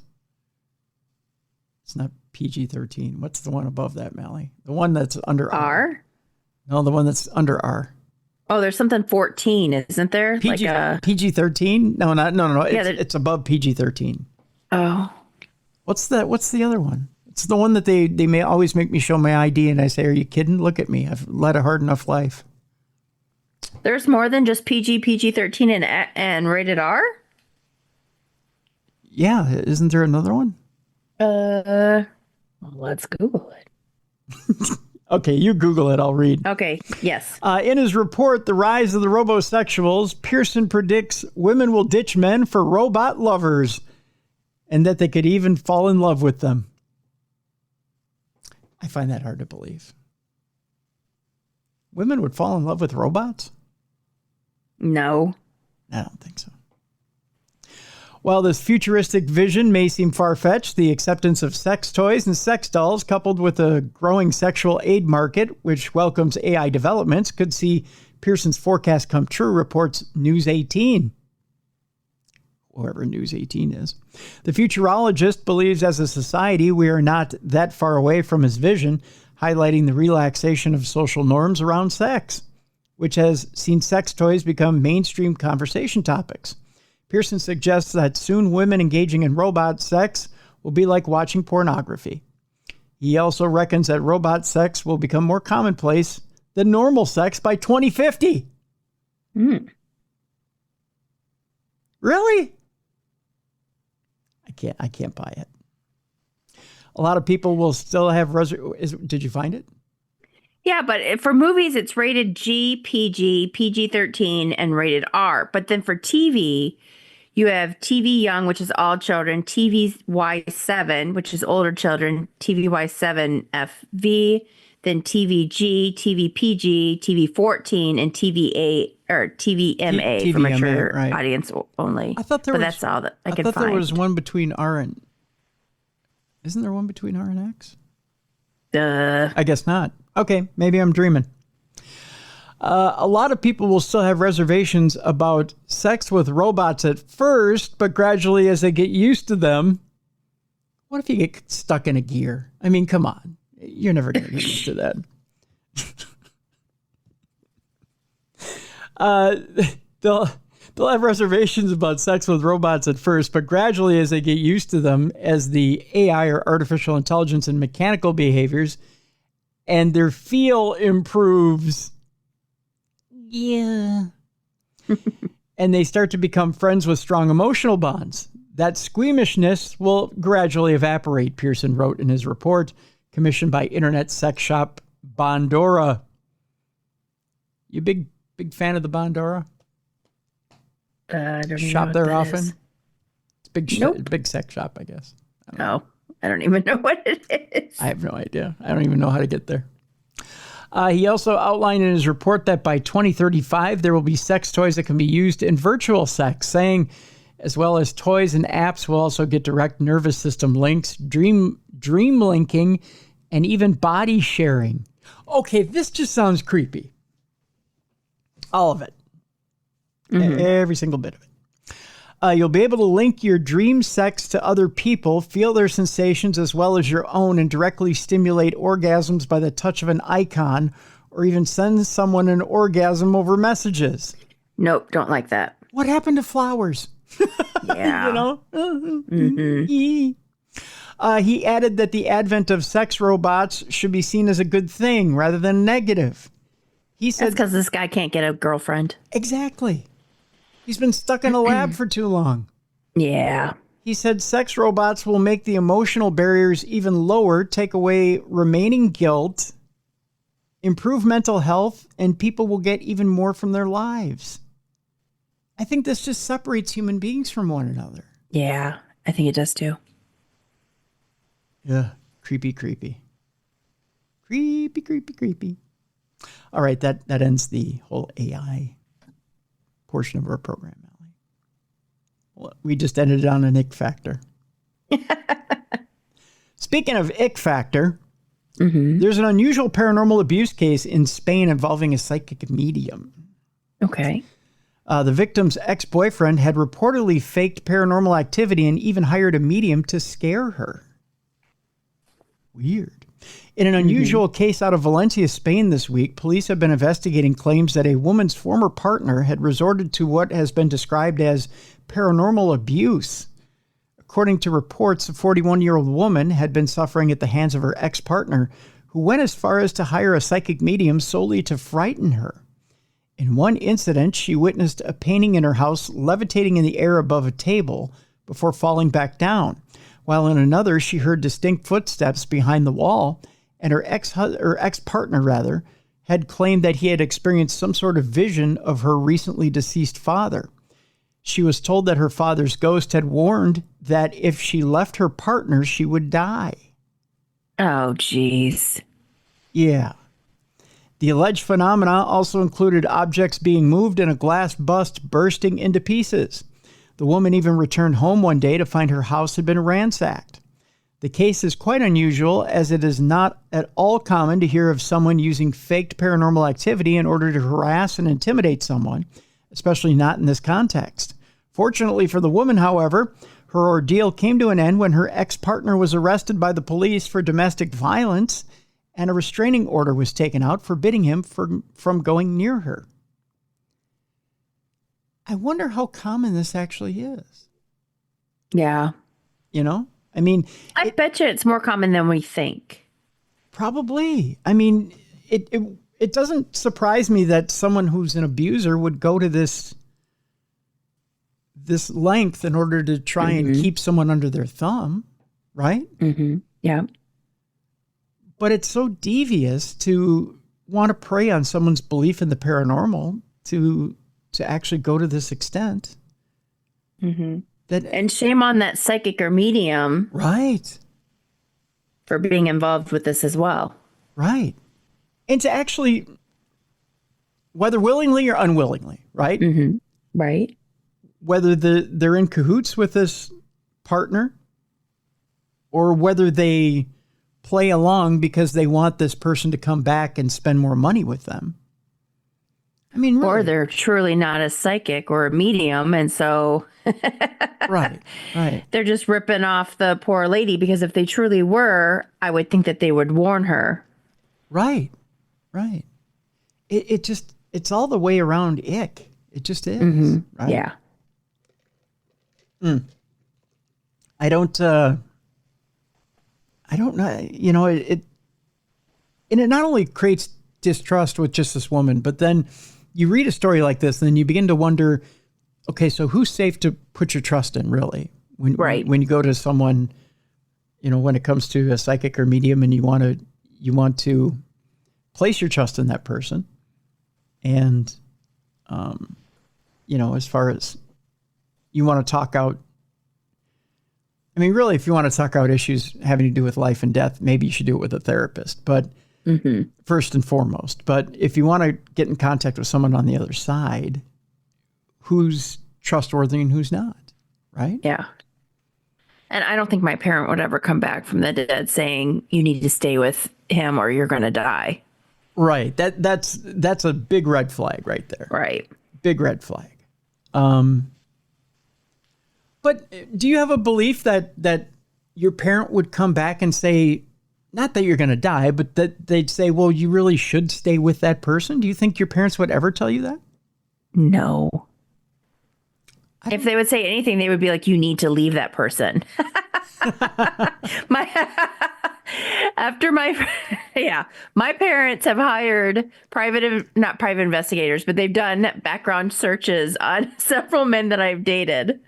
It's not PG-13. What's the one above that, Mallie? The one that's under R? No, the one that's under R. Oh, there's something 14, isn't there? PG-13? No. Yeah, it's above PG-13. Oh. What's the other one? It's the one that they may always make me show my ID and I say, are you kidding? Look at me. I've led a hard enough life. There's more than just PG-13 and rated R? Yeah. Isn't there another one? Well, let's Google it. Okay, you Google it. I'll read. Okay, yes. In his report, The Rise of the Robosexuals, Pearson predicts women will ditch men for robot lovers and that they could even fall in love with them. I find that hard to believe. Women would fall in love with robots? No. I don't think so. While this futuristic vision may seem far-fetched, the acceptance of sex toys and sex dolls, coupled with a growing sexual aid market, which welcomes AI developments, could see Pearson's forecast come true, reports News 18. Whoever News 18 is. The futurologist believes as a society we are not that far away from his vision, highlighting the relaxation of social norms around sex, which has seen sex toys become mainstream conversation topics. Pearson suggests that soon women engaging in robot sex will be like watching pornography. He also reckons that robot sex will become more commonplace than normal sex by 2050. Really? I can't buy it. A lot of people will still have did you find it? Yeah, but for movies, it's rated G, PG, PG-13, and rated R. But then for TV, you have TV Young, which is all children, TV Y7, which is older children, TV Y7 FV, then TV G, TV PG, TV 14, and TV A or TV MA for mature right. audience only. I thought that's all that I could find. I thought there was one between R and... Isn't there one between R and X? I guess not. Okay, maybe I'm dreaming. A lot of people will still have reservations about sex with robots at first, but gradually as they get used to them, what if you get stuck in a gear? I mean, come on. You're never going to get used to that. They'll have reservations about sex with robots at first, but gradually as they get used to them, as the AI or artificial intelligence and mechanical behaviors, and their feel improves, and they start to become friends with strong emotional bonds, that squeamishness will gradually evaporate, Pearson wrote in his report, commissioned by internet sex shop Bondora. You big fan of the Bondora? I don't shop there often. Is. It's big sex shop, I guess. I don't even know what it is. I have no idea. I don't even know how to get there. He also outlined in his report that by 2035, there will be sex toys that can be used in virtual sex, saying as well as toys and apps will also get direct nervous system links, dream linking, and even body sharing. Okay, this just sounds creepy. All of it. Mm-hmm. Every single bit of it. You'll be able to link your dream sex to other people, feel their sensations as well as your own, and directly stimulate orgasms by the touch of an icon, or even send someone an orgasm over messages. Nope, don't like that. What happened to flowers? Yeah. You know? Mm-hmm. He added that the advent of sex robots should be seen as a good thing rather than negative. He said, that's because this guy can't get a girlfriend. Exactly. He's been stuck in a lab for too long. Yeah. He said sex robots will make the emotional barriers even lower, take away remaining guilt, improve mental health, and people will get even more from their lives. I think this just separates human beings from one another. Yeah, I think it does too. Yeah, creepy. Creepy. All right, that ends the whole AI portion of our program, Mallie. Well, we just ended on an ick factor. Speaking of ick factor, there's an unusual paranormal abuse case in Spain involving a psychic medium. Okay. The victim's ex-boyfriend had reportedly faked paranormal activity and even hired a medium to scare her. Weird. In an unusual case out of Valencia, Spain this week, police have been investigating claims that a woman's former partner had resorted to what has been described as paranormal abuse. According to reports, a 41-year-old woman had been suffering at the hands of her ex-partner, who went as far as to hire a psychic medium solely to frighten her. In one incident, she witnessed a painting in her house levitating in the air above a table before falling back down, while in another, she heard distinct footsteps behind the wall, and her ex-partner had claimed that he had experienced some sort of vision of her recently deceased father. She was told that her father's ghost had warned that if she left her partner, she would die. Oh, jeez. Yeah. The alleged phenomena also included objects being moved and a glass bust bursting into pieces. The woman even returned home one day to find her house had been ransacked. The case is quite unusual, as it is not at all common to hear of someone using faked paranormal activity in order to harass and intimidate someone, especially not in this context. Fortunately for the woman, however, her ordeal came to an end when her ex-partner was arrested by the police for domestic violence, and a restraining order was taken out forbidding him from going near her. I wonder how common this actually is. Yeah. You know? I mean... I bet you it's more common than we think. Probably. I mean, it doesn't surprise me that someone who's an abuser would go to this length in order to try and keep someone under their thumb, right? Mm-hmm. Yeah. But it's so devious to want to prey on someone's belief in the paranormal to actually go to this extent. Mm-hmm. That, and shame on that psychic or medium. Right. For being involved with this as well. Right. And to actually, whether willingly or unwillingly, right? Mm-hmm. Right. Whether they're in cahoots with this partner or whether they play along because they want this person to come back and spend more money with them. I mean, really. Or they're truly not a psychic or a medium, and so right. They're just ripping off the poor lady, because if they truly were, I would think that they would warn her. Right. It's all the way around ick. It just is. Mm-hmm. Right? Yeah. I don't know. You know, and it not only creates distrust with just this woman, but then you read a story like this and then you begin to wonder, okay, so who's safe to put your trust in, really? When you go to someone, you know, when it comes to a psychic or medium and you want to place your trust in that person. And, you know, as far as you want to talk out, I mean, really, if you want to talk out issues having to do with life and death, maybe you should do it with a therapist, but first and foremost. But if you want to get in contact with someone on the other side, who's trustworthy and who's not, right? Yeah. And I don't think my parent would ever come back from the dead saying, you need to stay with him or you're going to die. Right. That's a big red flag right there. Right. Big red flag. But do you have a belief that your parent would come back and say, not that you're going to die, but that they'd say, well, you really should stay with that person? Do you think your parents would ever tell you that? No. If they would say anything, they would be like, you need to leave that person. My parents have hired not private investigators, but they've done background searches on several men that I've dated.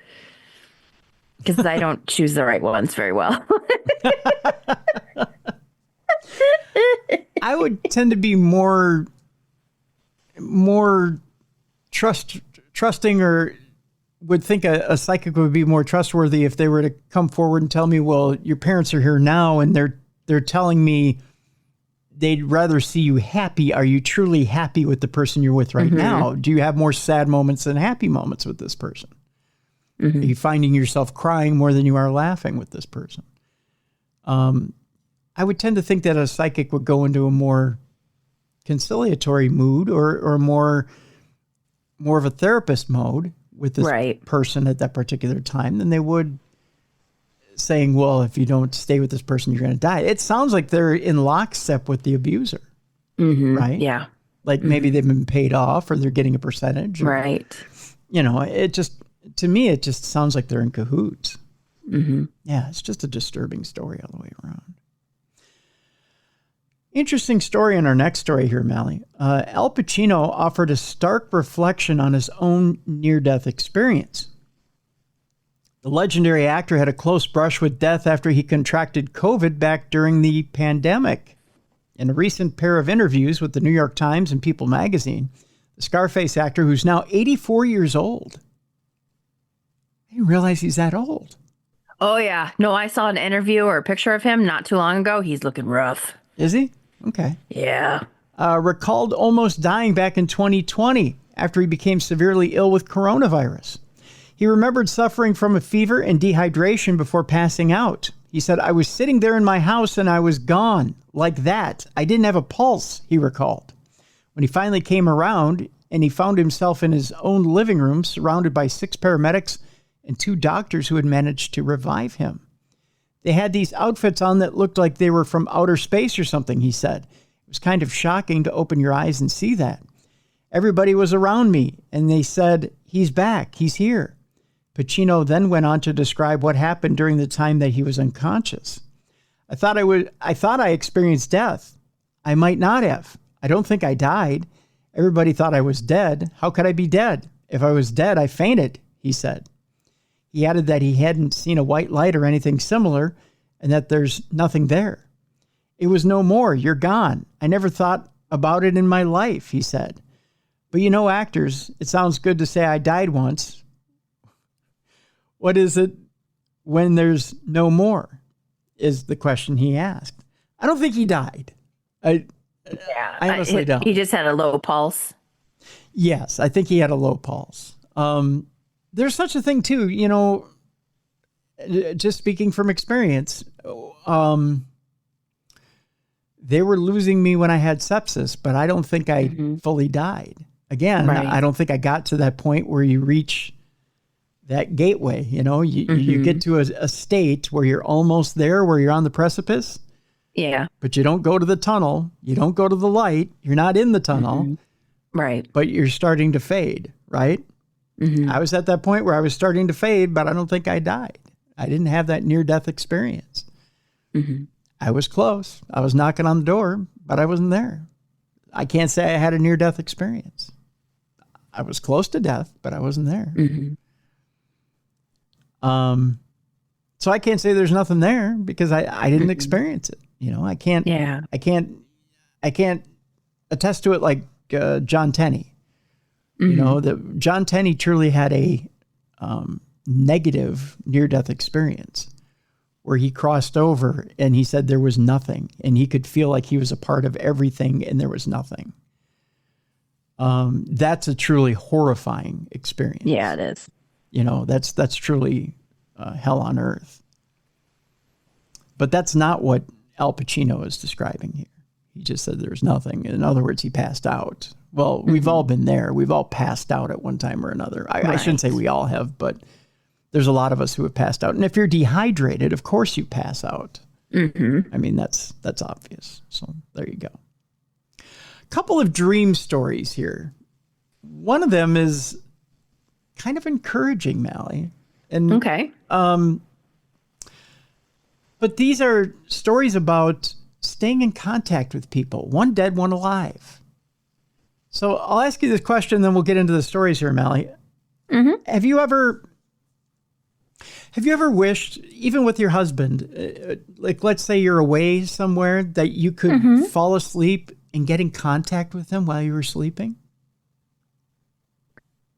Because I don't choose the right ones very well. I would tend to be more trusting, or would think a psychic would be more trustworthy if they were to come forward and tell me, well, your parents are here now and they're telling me they'd rather see you happy. Are you truly happy with the person you're with right now? Do you have more sad moments than happy moments with this person? Are you finding yourself crying more than you are laughing with this person? I would tend to think that a psychic would go into a more conciliatory mood or more of a therapist mode with this person at that particular time than they would saying, well, if you don't stay with this person, you're going to die. It sounds like they're in lockstep with the abuser, right? Yeah. Like maybe they've been paid off or they're getting a percentage. Right. You know, to me, it just sounds like they're in cahoots. Yeah, it's just a disturbing story all the way around. Interesting story in our next story here, Mallie. Al Pacino offered a stark reflection on his own near-death experience. The legendary actor had a close brush with death after he contracted COVID back during the pandemic. In a recent pair of interviews with the New York Times and People magazine, the Scarface actor, who's now 84 years old. I didn't realize he's that old. Oh, yeah. No, I saw an interview or a picture of him not too long ago. He's looking rough. Is he? Okay. Yeah. Recalled almost dying back in 2020 after he became severely ill with coronavirus. He remembered suffering from a fever and dehydration before passing out. He said, I was sitting there in my house and I was gone like that. I didn't have a pulse, he recalled. When he finally came around and he found himself in his own living room surrounded by 6 paramedics and 2 doctors who had managed to revive him. They had these outfits on that looked like they were from outer space or something, he said. It was kind of shocking to open your eyes and see that. Everybody was around me and they said, he's back, he's here. Pacino then went on to describe what happened during the time that he was unconscious. I thought I experienced death. I might not have. I don't think I died. Everybody thought I was dead. How could I be dead? If I was dead, I fainted, he said. He added that he hadn't seen a white light or anything similar and that there's nothing there. It was no more. You're gone. I never thought about it in my life, he said. But you know, actors, it sounds good to say I died once. What is it when there's no more? Is the question he asked. I don't think he died. I honestly don't. He just had a low pulse. Yes, I think he had a low pulse. There's such a thing too, you know, just speaking from experience. They were losing me when I had sepsis, but I don't think I fully died. Again, right. I don't think I got to that point where you reach that gateway. You know, you get to a state where you're almost there, where you're on the precipice. Yeah. But you don't go to the tunnel. You don't go to the light. You're not in the tunnel. Right. But you're starting to fade, right? I was at that point where I was starting to fade, but I don't think I died. I didn't have that near-death experience. I was close. I was knocking on the door, but I wasn't there. I can't say I had a near-death experience. I was close to death, but I wasn't there. So I can't say there's nothing there because I didn't experience it. You know, I can't attest to it like John Tenney. You know, that John Tenney truly had a negative near-death experience where he crossed over and he said there was nothing and he could feel like he was a part of everything and there was nothing. That's a truly horrifying experience. Yeah, it is. You know, that's truly hell on earth. But that's not what Al Pacino is describing here. He just said there's nothing. In other words, he passed out. Well, we've all been there. We've all passed out at one time or another. I shouldn't say we all have, but there's a lot of us who have passed out. And if you're dehydrated, of course you pass out. I mean, that's obvious. So there you go. A couple of dream stories here. One of them is kind of encouraging, Mallie. And, okay. But these are stories about staying in contact with people. One dead, one alive. So I'll ask you this question, then we'll get into the stories here, Mallie. Have you ever wished, even with your husband, like let's say you're away somewhere, that you could fall asleep and get in contact with him while you were sleeping?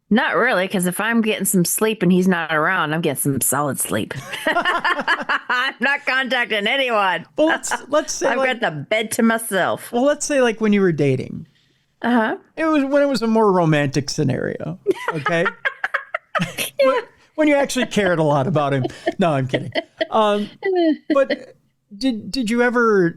Not really, because if I'm getting some sleep and he's not around, I'm getting some solid sleep. I'm not contacting anyone. Well, let's say I've got the bed to myself. Well, let's say like when you were dating. It was when it was a more romantic scenario. Okay. When you actually cared a lot about him. No, I'm kidding. But did you ever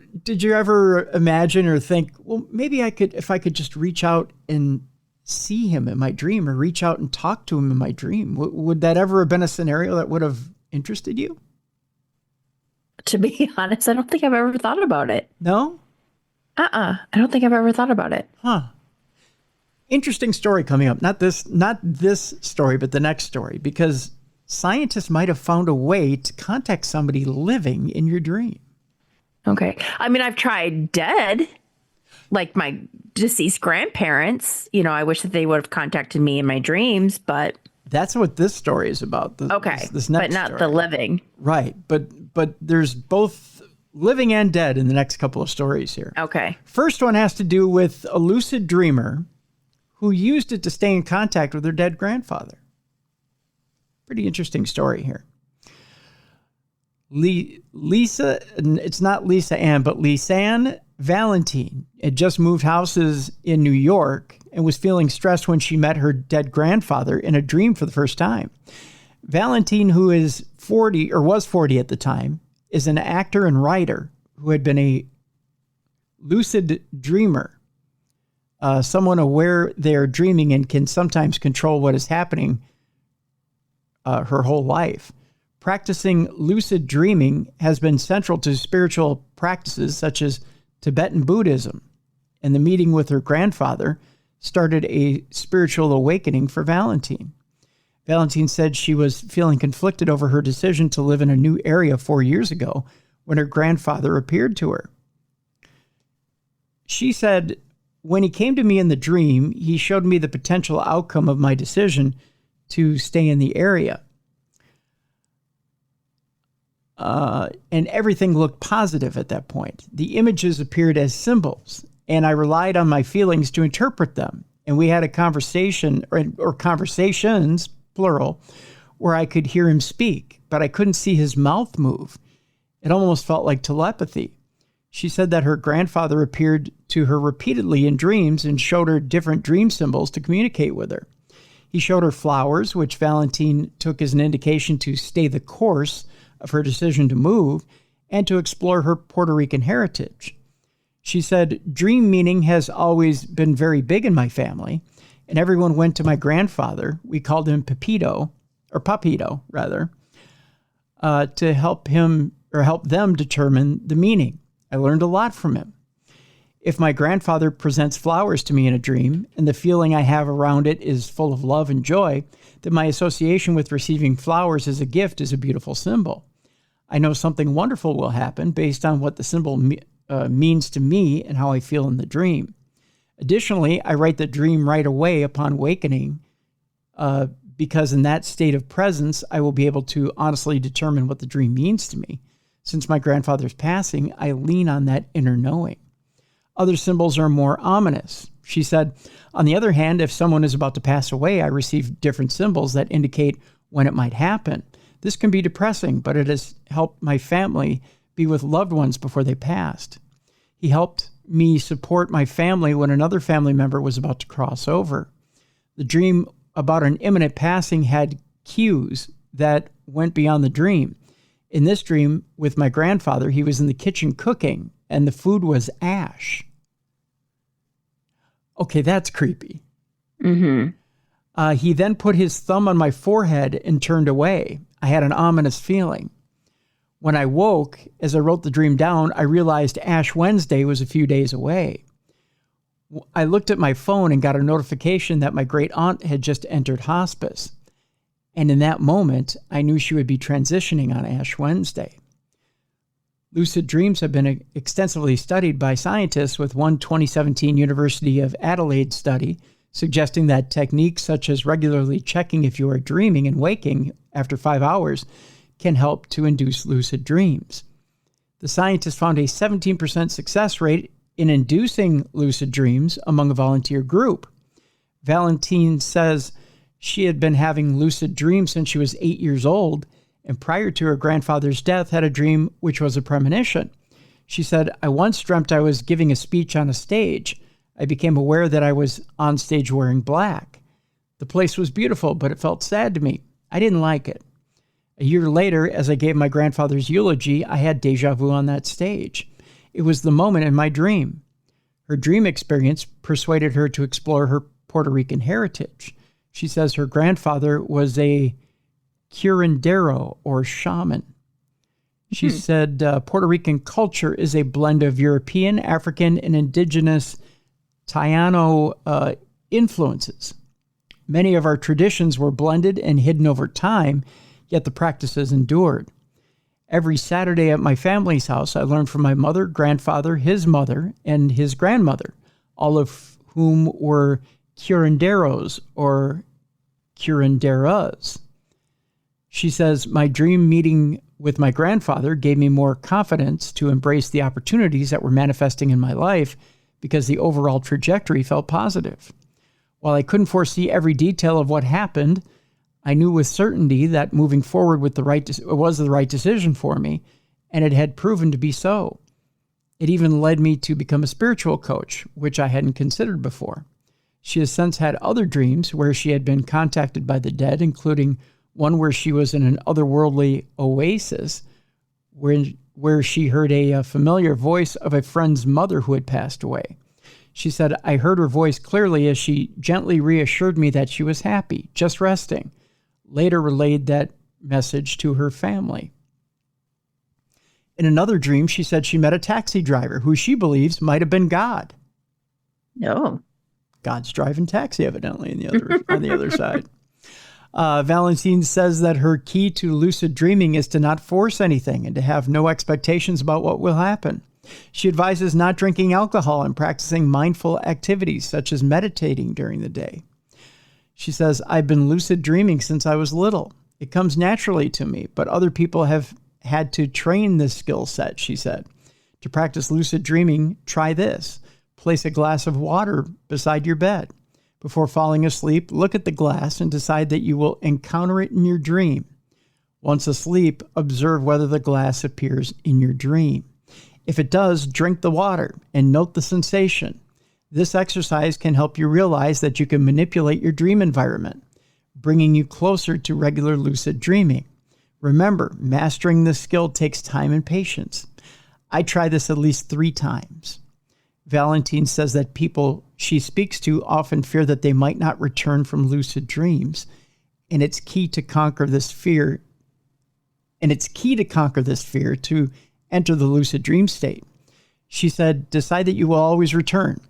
imagine or think, well, maybe if I could just reach out and see him in my dream or reach out and talk to him in my dream? Would that ever have been a scenario that would have interested you? To be honest, I don't think I've ever thought about it. No? I don't think I've ever thought about it. Interesting story coming up. Not this story, but the next story, because scientists might have found a way to contact somebody living in your dream. Okay. I mean, I've tried dead, like my deceased grandparents. You know, I wish that they would have contacted me in my dreams, but that's what this story is about. This next but not story. The living. Right. But there's both living and dead in the next couple of stories here. Okay. First one has to do with a lucid dreamer who used it to stay in contact with her dead grandfather. Pretty interesting story here. Lisa, it's not Lisa Ann, but Lisanne Valentine had just moved houses in New York and was feeling stressed when she met her dead grandfather in a dream for the first time. Valentine, who is 40 or was 40 at the time, is an actor and writer who had been a lucid dreamer, someone aware they're dreaming and can sometimes control what is happening her whole life. Practicing lucid dreaming has been central to spiritual practices such as Tibetan Buddhism, and the meeting with her grandfather started a spiritual awakening for Valentine. Valentine said she was feeling conflicted over her decision to live in a new area 4 years ago when her grandfather appeared to her. She said, when he came to me in the dream, he showed me the potential outcome of my decision to stay in the area. And everything looked positive at that point. The images appeared as symbols, and I relied on my feelings to interpret them. And we had a conversation, or conversations, plural, where I could hear him speak, but I couldn't see his mouth move. It almost felt like telepathy. She said that her grandfather appeared to her repeatedly in dreams and showed her different dream symbols to communicate with her. He showed her flowers, which Valentine took as an indication to stay the course of her decision to move and to explore her Puerto Rican heritage. She said, dream meaning has always been very big in my family, and everyone went to my grandfather. We called him Papito, rather, to help them determine the meaning. I learned a lot from him. If my grandfather presents flowers to me in a dream and the feeling I have around it is full of love and joy, then my association with receiving flowers as a gift is a beautiful symbol. I know something wonderful will happen based on what the symbol means to me and how I feel in the dream. Additionally, I write the dream right away upon awakening because in that state of presence, I will be able to honestly determine what the dream means to me. Since my grandfather's passing, I lean on that inner knowing. Other symbols are more ominous. She said, on the other hand, if someone is about to pass away, I receive different symbols that indicate when it might happen. This can be depressing, but it has helped my family be with loved ones before they passed. He helped me support my family when another family member was about to cross over. The dream about an imminent passing had cues that went beyond the dream. In this dream with my grandfather, he was in the kitchen cooking, and the food was ash. Okay, that's creepy. Mm-hmm. He then put his thumb on my forehead and turned away. I had an ominous feeling. When I woke, as I wrote the dream down, I realized Ash Wednesday was a few days away. I looked at my phone and got a notification that my great aunt had just entered hospice. And in that moment, I knew she would be transitioning on Ash Wednesday. Lucid dreams have been extensively studied by scientists, with one 2017 University of Adelaide study suggesting that techniques such as regularly checking if you are dreaming and waking after 5 hours can help to induce lucid dreams. The scientists found a 17% success rate in inducing lucid dreams among a volunteer group. Valentine says she had been having lucid dreams since she was 8 years old, and prior to her grandfather's death had a dream which was a premonition. She said, I once dreamt I was giving a speech on a stage. I became aware that I was on stage wearing black. The place was beautiful, but it felt sad to me. I didn't like it. A year later, as I gave my grandfather's eulogy, I had deja vu on that stage. It was the moment in my dream. Her dream experience persuaded her to explore her Puerto Rican heritage. She says her grandfather was a curandero, or shaman. She said Puerto Rican culture is a blend of European, African, and indigenous Taino influences. Many of our traditions were blended and hidden over time, yet the practices endured. Every Saturday at my family's house, I learned from my mother, grandfather, his mother, and his grandmother, all of whom were curanderos or curanderas. She says, my dream meeting with my grandfather gave me more confidence to embrace the opportunities that were manifesting in my life because the overall trajectory felt positive. While I couldn't foresee every detail of what happened, I knew with certainty that moving forward with was the right decision for me, and it had proven to be so. It even led me to become a spiritual coach, which I hadn't considered before. She has since had other dreams where she had been contacted by the dead, including one where she was in an otherworldly oasis where she heard a familiar voice of a friend's mother who had passed away. She said, I heard her voice clearly as she gently reassured me that she was happy, just resting. Later relayed that message to her family. In another dream, she said she met a taxi driver who she believes might have been God. No. God's driving taxi, evidently, on the other side. Valentine says that her key to lucid dreaming is to not force anything and to have no expectations about what will happen. She advises not drinking alcohol and practicing mindful activities such as meditating during the day. She says, I've been lucid dreaming since I was little. It comes naturally to me, but other people have had to train this skill set, she said. To practice lucid dreaming, try this. Place a glass of water beside your bed. Before falling asleep, look at the glass and decide that you will encounter it in your dream. Once asleep, observe whether the glass appears in your dream. If it does, drink the water and note the sensation. This exercise can help you realize that you can manipulate your dream environment, bringing you closer to regular lucid dreaming. Remember, mastering this skill takes time and patience. I try this at least 3 times. Valentine says that people she speaks to often fear that they might not return from lucid dreams, and it's key to conquer this fear. To enter the lucid dream state. She said, decide that you will always return.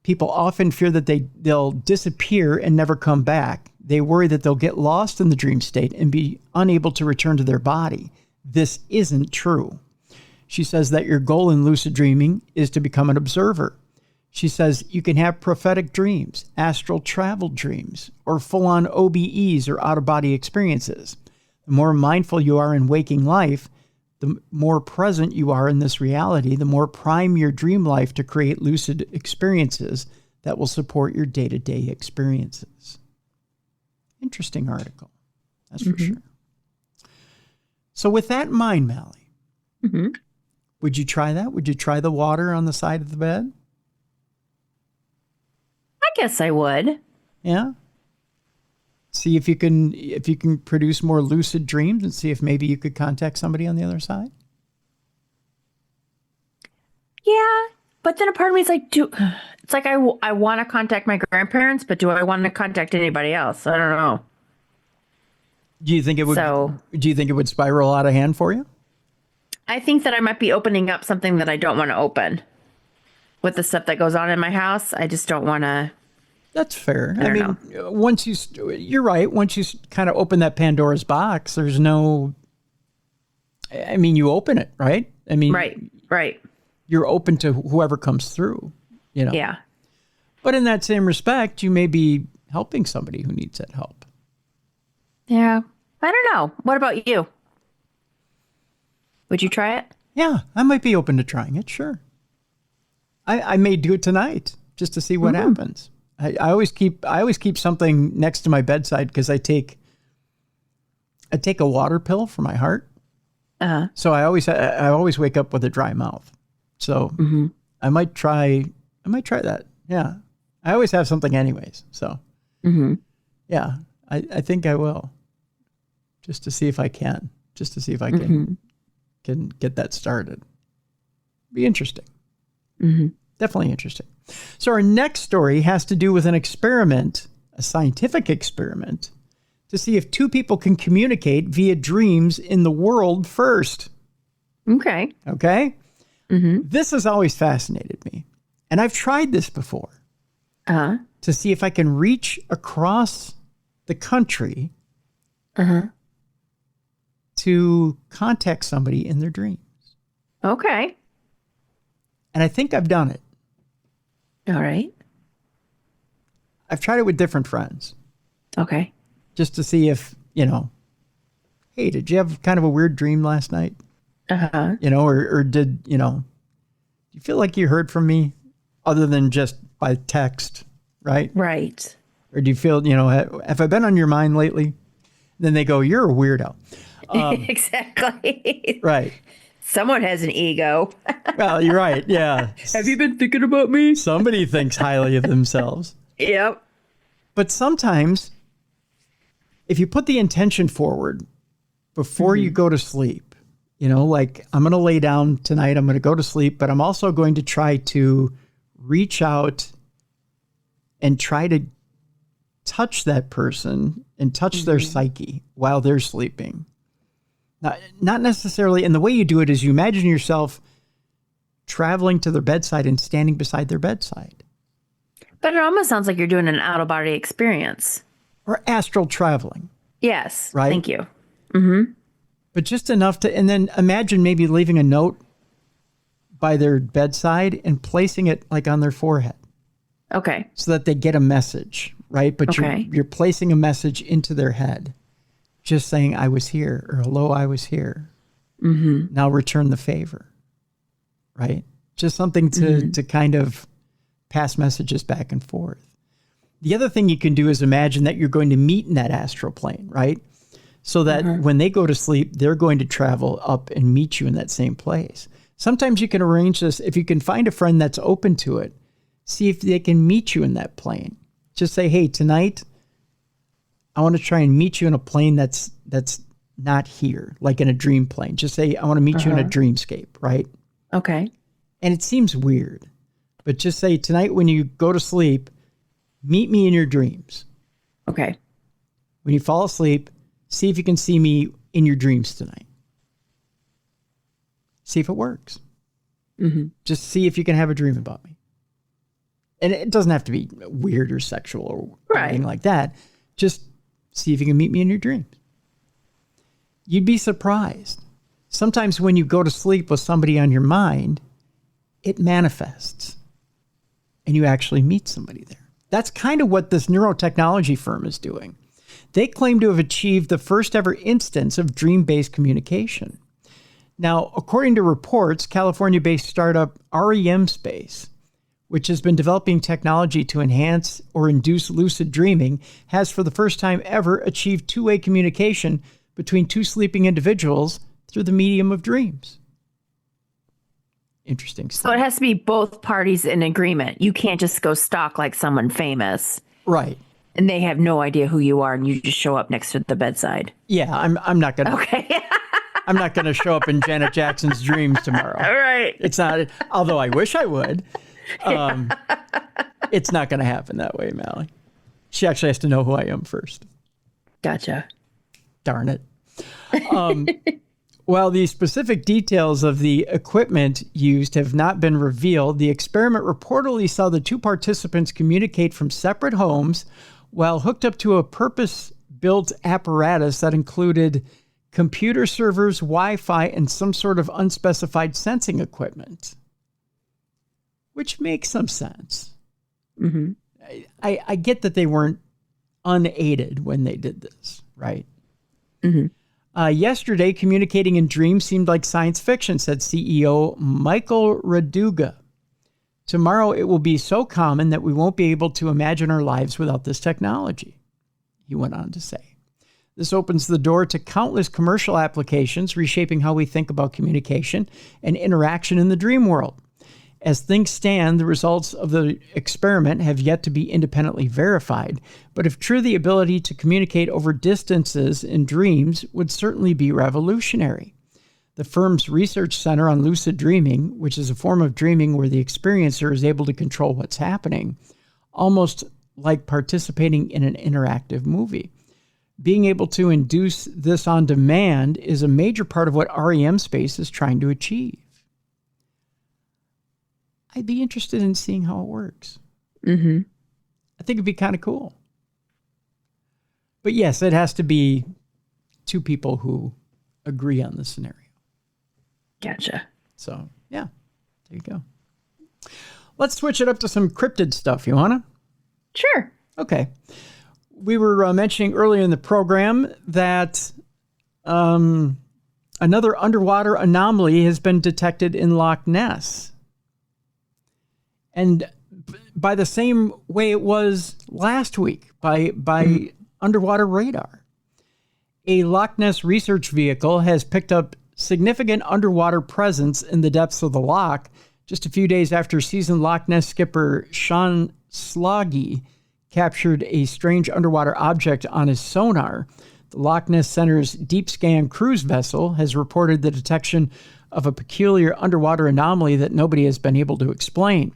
People often fear that they'll disappear and never come back. They worry that they'll get lost in the dream state and be unable to return to their body. This isn't true. She says that your goal in lucid dreaming is to become an observer. She says you can have prophetic dreams, astral travel dreams, or full-on OBEs or out-of-body experiences. The more mindful you are in waking life, the more present you are in this reality, the more prime your dream life to create lucid experiences that will support your day-to-day experiences. Interesting article, that's for sure. So with that in mind, Mallie, would you try that? Would you try the water on the side of the bed? I guess I would. Yeah. See if you can produce more lucid dreams and see if maybe you could contact somebody on the other side. Yeah, but then a part of me is like, I want to contact my grandparents, but do I want to contact anybody else? I don't know. Do you think it would? Do you think it would spiral out of hand for you? I think that I might be opening up something that I don't want to open. With the stuff that goes on in my house, I just don't want to. That's fair. I mean, once you're right. Once you kind of open that Pandora's box, there's no. I mean, you open it, right? I mean, right. You're open to whoever comes through, you know. Yeah. But in that same respect, you may be helping somebody who needs that help. Yeah. I don't know. What about you? Would you try it? Yeah, I might be open to trying it. Sure. I may do it tonight just to see what happens. I always keep something next to my bedside because I take a water pill for my heart. So I always wake up with a dry mouth. So I might try that. Yeah. I always have something anyways. So yeah, I think I will just to see if I can get that started. Be interesting. Definitely interesting. So our next story has to do with an experiment, a scientific experiment, to see if 2 people can communicate via dreams in the world first. Okay. This has always fascinated me. And I've tried this before to see if I can reach across the country to contact somebody in their dreams. Okay. And I think I've done it. All right. I've tried it with different friends. Okay. Just to see if, hey, did you have kind of a weird dream last night? Or did, do you feel like you heard from me other than just by text, right? Right. Or do you feel, have I been on your mind lately? Then they go, you're a weirdo. Exactly. Right. Someone has an ego. Well, you're right. Yeah. Have you been thinking about me? Somebody thinks highly of themselves. Yep. But sometimes, if you put the intention forward before you go to sleep, like I'm going to lay down tonight, I'm going to go to sleep, but I'm also going to try to reach out and try to touch that person and touch their psyche while they're sleeping. Not necessarily, and the way you do it is you imagine yourself traveling to their bedside and standing beside their bedside. But it almost sounds like you're doing an out-of-body experience. Or astral traveling. Yes. Right? Thank you. But just enough to, and then imagine maybe leaving a note by their bedside and placing it like on their forehead Okay. so that they get a message, right? But Okay. you're placing a message into their head, just saying, I was here, or hello, I was here. Now return the favor, right? Just something to kind of pass messages back and forth. The other thing you can do is imagine that you're going to meet in that astral plane, right? So that when they go to sleep, they're going to travel up and meet you in that same place. Sometimes you can arrange this. If you can find a friend that's open to it, see if they can meet you in that plane. Just say, hey, tonight, I want to try and meet you in a plane that's not here, like in a dream plane. Just say, I want to meet you in a dreamscape, right? Okay. And it seems weird, but just say, tonight when you go to sleep, meet me in your dreams. Okay. When you fall asleep, see if you can see me in your dreams tonight. See if it works. Just see if you can have a dream about me. And it doesn't have to be weird or sexual or anything like that. Just see if you can meet me in your dreams. You'd be surprised. Sometimes when you go to sleep with somebody on your mind, it manifests and you actually meet somebody there. That's kind of what this neurotechnology firm is doing. They claim to have achieved the first ever instance of dream-based communication. Now, according to reports, California-based startup REM Space, which has been developing technology to enhance or induce lucid dreaming, has for the first time ever achieved two-way communication between two sleeping individuals through the medium of dreams. Interesting stuff. So it has to be both parties in agreement. You can't just go stalk like someone famous. Right. And they have no idea who you are, and you just show up next to the bedside. Yeah, I'm not gonna. Okay. I'm not gonna show up in Janet Jackson's dreams tomorrow. All right. It's not. Although I wish I would. It's not gonna happen that way, Mallie. She actually has to know who I am first. Gotcha. Darn it. While the specific details of the equipment used have not been revealed, the experiment reportedly saw the two participants communicate from separate homes while hooked up to a purpose-built apparatus that included computer servers, Wi-Fi, and some sort of unspecified sensing equipment, which makes some sense. I get that they weren't unaided when they did this, right? Yesterday, communicating in dreams seemed like science fiction, said CEO Michael Raduga. Tomorrow, it will be so common that we won't be able to imagine our lives without this technology, he went on to say. This opens the door to countless commercial applications, reshaping how we think about communication and interaction in the dream world. As things stand, the results of the experiment have yet to be independently verified, but if true, the ability to communicate over distances in dreams would certainly be revolutionary. The firm's research center on lucid dreaming, which is a form of dreaming where the experiencer is able to control what's happening, almost like participating in an interactive movie. Being able to induce this on demand is a major part of what REM Space is trying to achieve. I'd be interested in seeing how it works. I think it'd be kind of cool. But yes, it has to be two people who agree on the scenario. Gotcha. So, yeah, there you go. Let's switch it up to some cryptid stuff. You want to? Sure. Okay. We were mentioning earlier in the program that another underwater anomaly has been detected in Loch Ness. And by the same way it was last week, by underwater radar. A Loch Ness research vehicle has picked up significant underwater presence in the depths of the loch just a few days after seasoned Loch Ness skipper Sean Sloggy captured a strange underwater object on his sonar. The Loch Ness Center's Deep Scan cruise vessel has reported the detection of a peculiar underwater anomaly that nobody has been able to explain.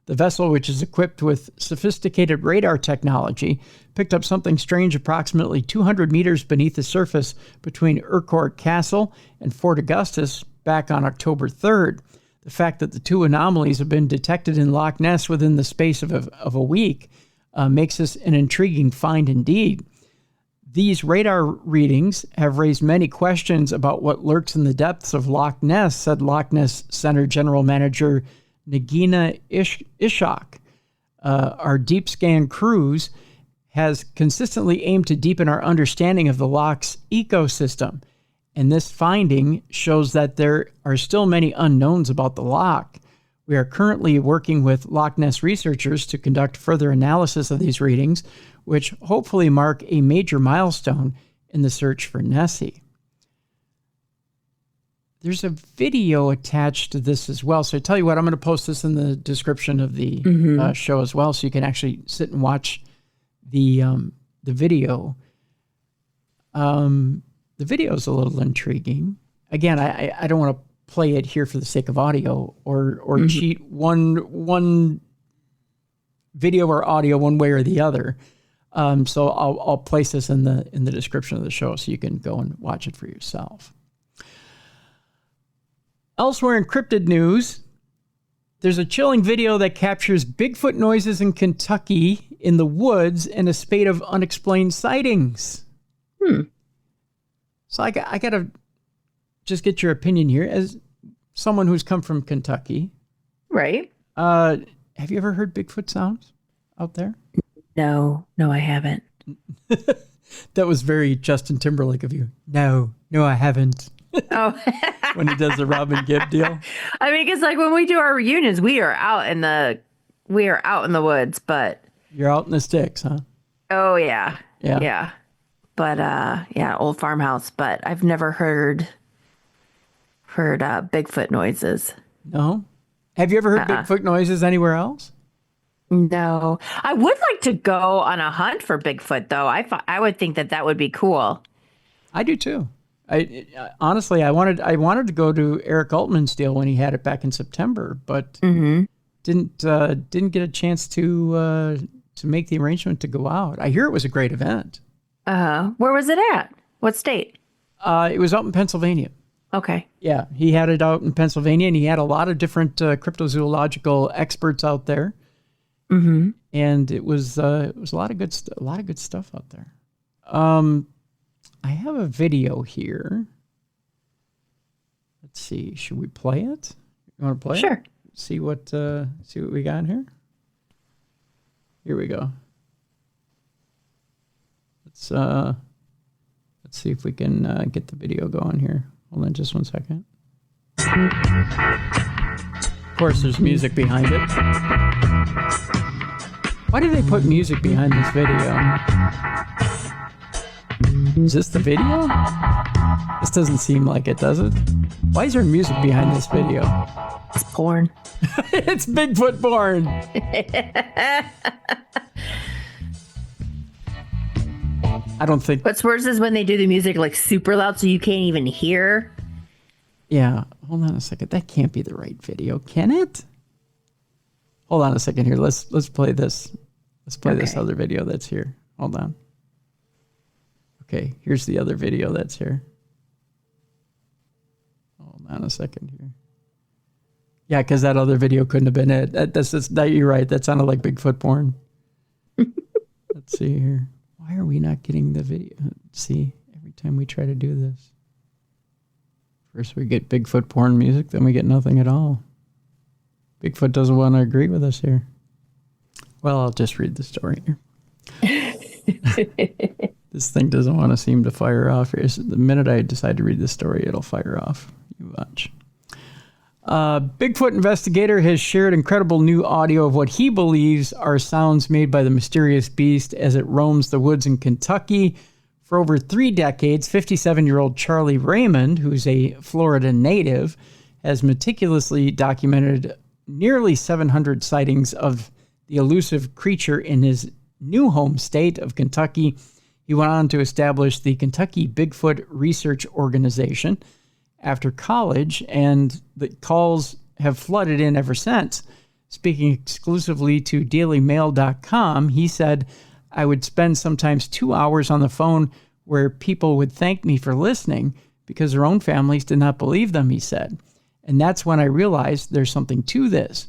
The vessel, which is equipped with sophisticated radar technology, picked up something strange approximately 200 meters beneath the surface between Urquhart Castle and Fort Augustus back on October 3rd. The fact that the two anomalies have been detected in Loch Ness within the space of a week makes this an intriguing find indeed. These radar readings have raised many questions about what lurks in the depths of Loch Ness, said Loch Ness Center General Manager Nagina Ishak. Our deep scan cruise has consistently aimed to deepen our understanding of the loch's ecosystem. And this finding shows that there are still many unknowns about the loch. We are currently working with Loch Ness researchers to conduct further analysis of these readings, which hopefully mark a major milestone in the search for Nessie. There's a video attached to this as well. So I tell you what, I'm going to post this in the description of the show as well, so you can actually sit and watch the video. The video is a little intriguing. Again, I don't want to play it here for the sake of audio or cheat one video or audio one way or the other. So I'll place this in the description of the show so you can go and watch it for yourself. Elsewhere in cryptid news, there's a chilling video that captures Bigfoot noises in Kentucky in the woods and a spate of unexplained sightings. So I got to just get your opinion here as someone who's come from Kentucky. Right. Have you ever heard Bigfoot sounds out there? No, I haven't. That was very Justin Timberlake of you. No, I haven't. Oh. When he does the Robin Gibb deal. I mean, because like when we do our reunions, we are out in the woods, but you're out in the sticks, huh? Oh yeah. Yeah. But old farmhouse. But I've never heard Bigfoot noises. No. Have you ever heard Bigfoot noises anywhere else? No. I would like to go on a hunt for Bigfoot, though. I would think that would be cool. I do too. Honestly, I wanted to go to Eric Altman's deal when he had it back in September, but didn't get a chance to make the arrangement to go out. I hear it was a great event. Where was it at? What state? It was out in Pennsylvania. Okay. Yeah, he had it out in Pennsylvania, and he had a lot of different cryptozoological experts out there. And it was a lot of good stuff out there. I have a video here. Let's see. Should we play it? You want to play it? Sure. See what we got here. Here we go. Let's see if we can get the video going here. Hold on just 1 second. Of course, there's music behind it. Why do they put music behind this video? Is this the video? This doesn't seem like it, does it? Why is there music behind this video? It's porn. It's Bigfoot porn. I don't think... What's worse is when they do the music like super loud so you can't even hear. Yeah. Hold on a second. That can't be the right video, can it? Hold on a second here. Let's play this. Let's play this other video that's here. Hold on. Okay, here's the other video that's here. Hold on a second here. Yeah, because that other video couldn't have been it. That you're right. That sounded like Bigfoot porn. Let's see here. Why are we not getting the video? See, every time we try to do this. First we get Bigfoot porn music, then we get nothing at all. Bigfoot doesn't want to agree with us here. Well, I'll just read the story here. This thing doesn't want to seem to fire off. The minute I decide to read the story, it'll fire off. You watch. Bigfoot investigator has shared incredible new audio of what he believes are sounds made by the mysterious beast as it roams the woods in Kentucky. For over 3 decades, 57-year-old Charlie Raymond, who's a Florida native, has meticulously documented nearly 700 sightings of the elusive creature in his new home state of Kentucky. He went on to establish the Kentucky Bigfoot Research Organization after college, and the calls have flooded in ever since. Speaking exclusively to dailymail.com, he said, I would spend sometimes 2 hours on the phone where people would thank me for listening because their own families did not believe them, he said. And that's when I realized there's something to this.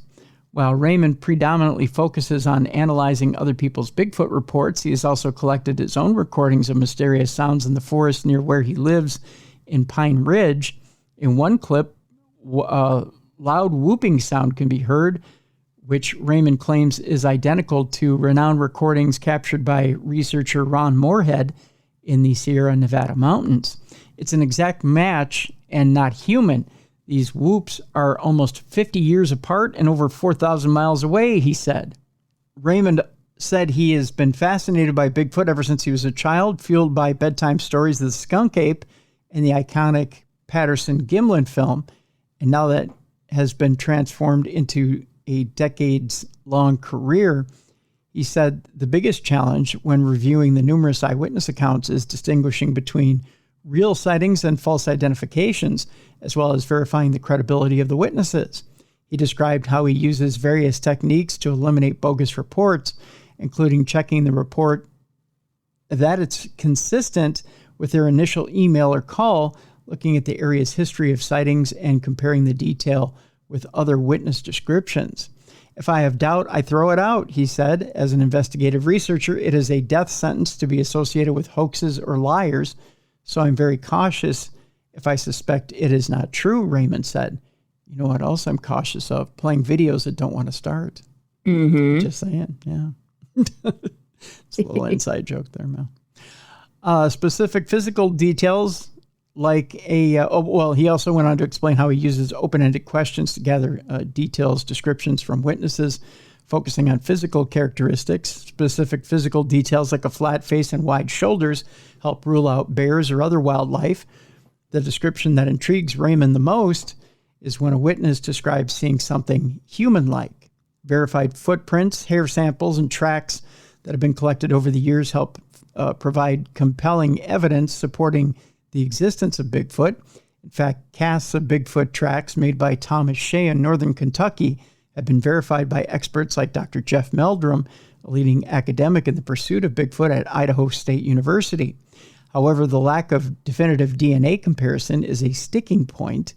While Raymond predominantly focuses on analyzing other people's Bigfoot reports, he has also collected his own recordings of mysterious sounds in the forest near where he lives in Pine Ridge. In one clip, a loud whooping sound can be heard, which Raymond claims is identical to renowned recordings captured by researcher Ron Moorhead in the Sierra Nevada mountains. It's an exact match and not human. These whoops are almost 50 years apart and over 4,000 miles away, he said. Raymond said he has been fascinated by Bigfoot ever since he was a child, fueled by bedtime stories of the skunk ape and the iconic Patterson-Gimlin film, and now that has been transformed into a decades-long career. He said the biggest challenge when reviewing the numerous eyewitness accounts is distinguishing between real sightings and false identifications, as well as verifying the credibility of the witnesses. He described how he uses various techniques to eliminate bogus reports, including checking the report that it's consistent with their initial email or call, looking at the area's history of sightings, and comparing the detail with other witness descriptions. If I have doubt, I throw it out, he said. As an investigative researcher, it is a death sentence to be associated with hoaxes or liars, so I'm very cautious if I suspect it is not true, Raymond said. You know what else I'm cautious of? Playing videos that don't want to start. Mm-hmm. Just saying, yeah. It's a little inside joke there, Mel. Specific physical details like he also went on to explain how he uses open-ended questions to gather details, descriptions from witnesses, focusing on physical characteristics. Specific physical details like a flat face and wide shoulders help rule out bears or other wildlife. The description that intrigues Raymond the most is when a witness describes seeing something human-like. Verified footprints, hair samples, and tracks that have been collected over the years help provide compelling evidence supporting the existence of Bigfoot. In fact, casts of Bigfoot tracks made by Thomas Shea in northern Kentucky have been verified by experts like Dr. Jeff Meldrum, a leading academic in the pursuit of Bigfoot at Idaho State University. However, the lack of definitive DNA comparison is a sticking point.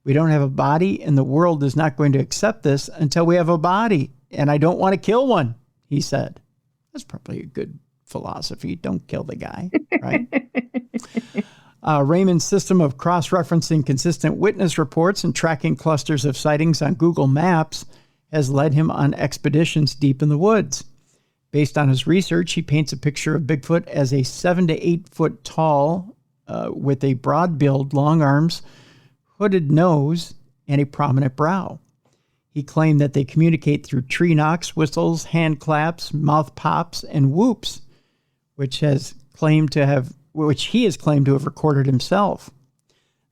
We don't have a body, and the world is not going to accept this until we have a body, and I don't want to kill one, he said. That's probably a good philosophy. Don't kill the guy, right? Raymond's system of cross-referencing consistent witness reports and tracking clusters of sightings on Google Maps has led him on expeditions deep in the woods. Based on his research, he paints a picture of Bigfoot as a 7 to 8 foot tall, with a broad build, long arms, hooded nose, and a prominent brow. He claimed that they communicate through tree knocks, whistles, hand claps, mouth pops, and whoops, which he has claimed to have recorded himself.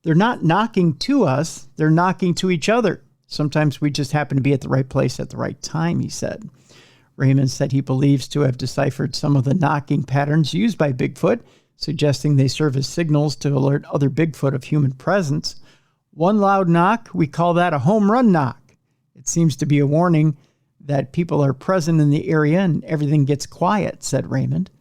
They're not knocking to us, they're knocking to each other. Sometimes we just happen to be at the right place at the right time, he said. Raymond said he believes to have deciphered some of the knocking patterns used by Bigfoot, suggesting they serve as signals to alert other Bigfoot of human presence. One loud knock, we call that a home run knock. It seems to be a warning that people are present in the area and everything gets quiet, said Raymond.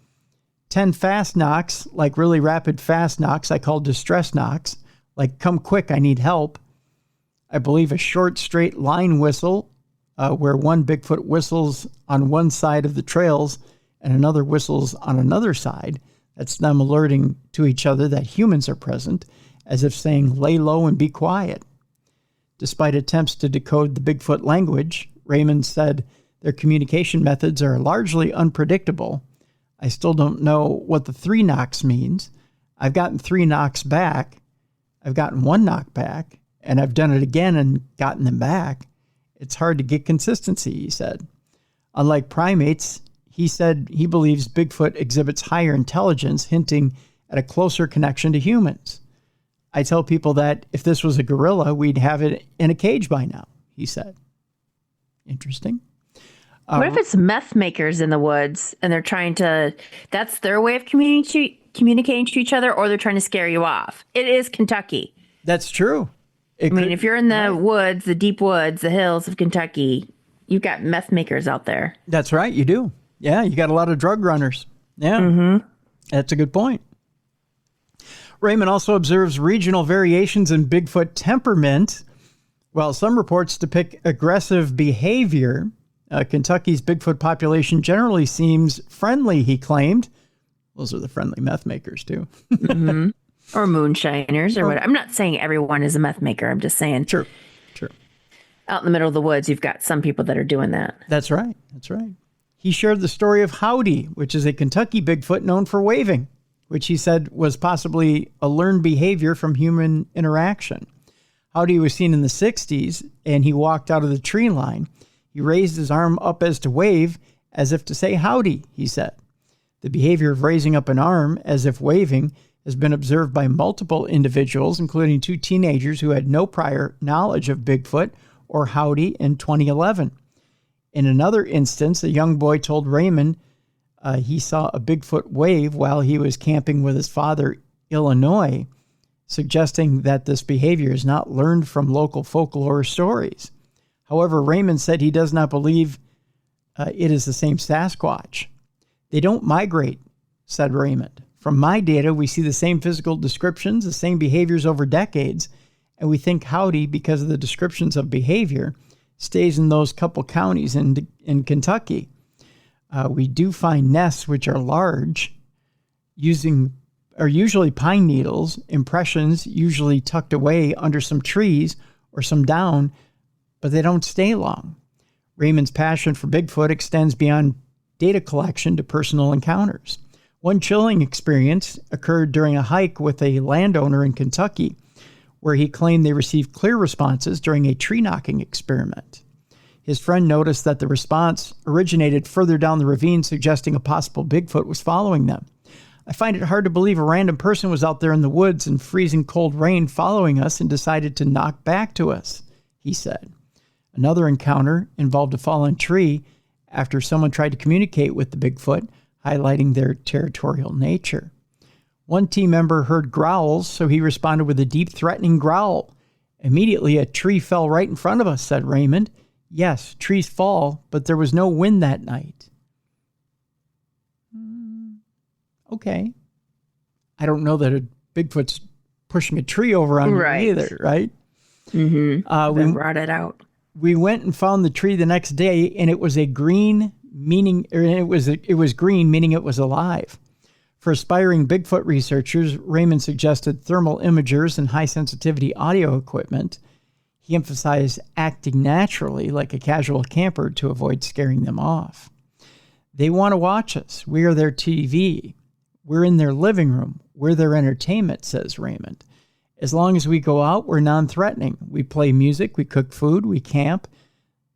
10 fast knocks, like really rapid fast knocks, I call distress knocks, like come quick, I need help. I believe a short, straight line whistle, where one Bigfoot whistles on one side of the trails and another whistles on another side. That's them alerting to each other that humans are present, as if saying, lay low and be quiet. Despite attempts to decode the Bigfoot language, Raymond said their communication methods are largely unpredictable. I still don't know what the 3 knocks means. I've gotten 3 knocks back. I've gotten 1 knock back, and I've done it again and gotten them back. It's hard to get consistency, he said. Unlike primates, he said he believes Bigfoot exhibits higher intelligence, hinting at a closer connection to humans. I tell people that if this was a gorilla, we'd have it in a cage by now, he said. Interesting. What if it's meth makers in the woods and they're trying to, that's their way of communicating to each other, or they're trying to scare you off? It is Kentucky. That's true. If you're in the woods, the deep woods, the hills of Kentucky, you've got meth makers out there. That's right. You do. Yeah. You got a lot of drug runners. Yeah. Mm-hmm. That's a good point. Raymond also observes regional variations in Bigfoot temperament. Well, some reports depict aggressive behavior. Kentucky's Bigfoot population generally seems friendly, he claimed. Those are the friendly meth makers, too. Mm-hmm. Or moonshiners or what. I'm not saying everyone is a meth maker. I'm just saying. Sure. Out in the middle of the woods, you've got some people that are doing that. That's right. He shared the story of Howdy, which is a Kentucky Bigfoot known for waving, which he said was possibly a learned behavior from human interaction. Howdy was seen in the 60s, and he walked out of the tree line. He raised his arm up as to wave, as if to say howdy, he said. The behavior of raising up an arm as if waving has been observed by multiple individuals, including 2 teenagers who had no prior knowledge of Bigfoot or Howdy in 2011. In another instance, a young boy told Raymond he saw a Bigfoot wave while he was camping with his father, Illinois, suggesting that this behavior is not learned from local folklore stories. However, Raymond said he does not believe it is the same Sasquatch. They don't migrate, said Raymond. From my data, we see the same physical descriptions, the same behaviors over decades, and we think Howdy, because of the descriptions of behavior, stays in those couple counties in Kentucky. We do find nests which are large, are usually pine needles, impressions usually tucked away under some trees or some down, but they don't stay long. Raymond's passion for Bigfoot extends beyond data collection to personal encounters. One chilling experience occurred during a hike with a landowner in Kentucky, where he claimed they received clear responses during a tree knocking experiment. His friend noticed that the response originated further down the ravine, suggesting a possible Bigfoot was following them. I find it hard to believe a random person was out there in the woods in freezing cold rain following us and decided to knock back to us, he said. Another encounter involved a fallen tree after someone tried to communicate with the Bigfoot, highlighting their territorial nature. One team member heard growls, so he responded with a deep, threatening growl. Immediately, a tree fell right in front of us, said Raymond. Yes, trees fall, but there was no wind that night. Okay. I don't know that a Bigfoot's pushing a tree over on me either, right? Mm-hmm. We brought it out. We went and found the tree the next day, and it was green, meaning it was green, meaning it was alive. For aspiring Bigfoot researchers, Raymond suggested thermal imagers and high-sensitivity audio equipment. He emphasized acting naturally like a casual camper to avoid scaring them off. They want to watch us. We are their TV. We're in their living room. We're their entertainment, says Raymond. As long as we go out, we're non-threatening. We play music, we cook food, we camp.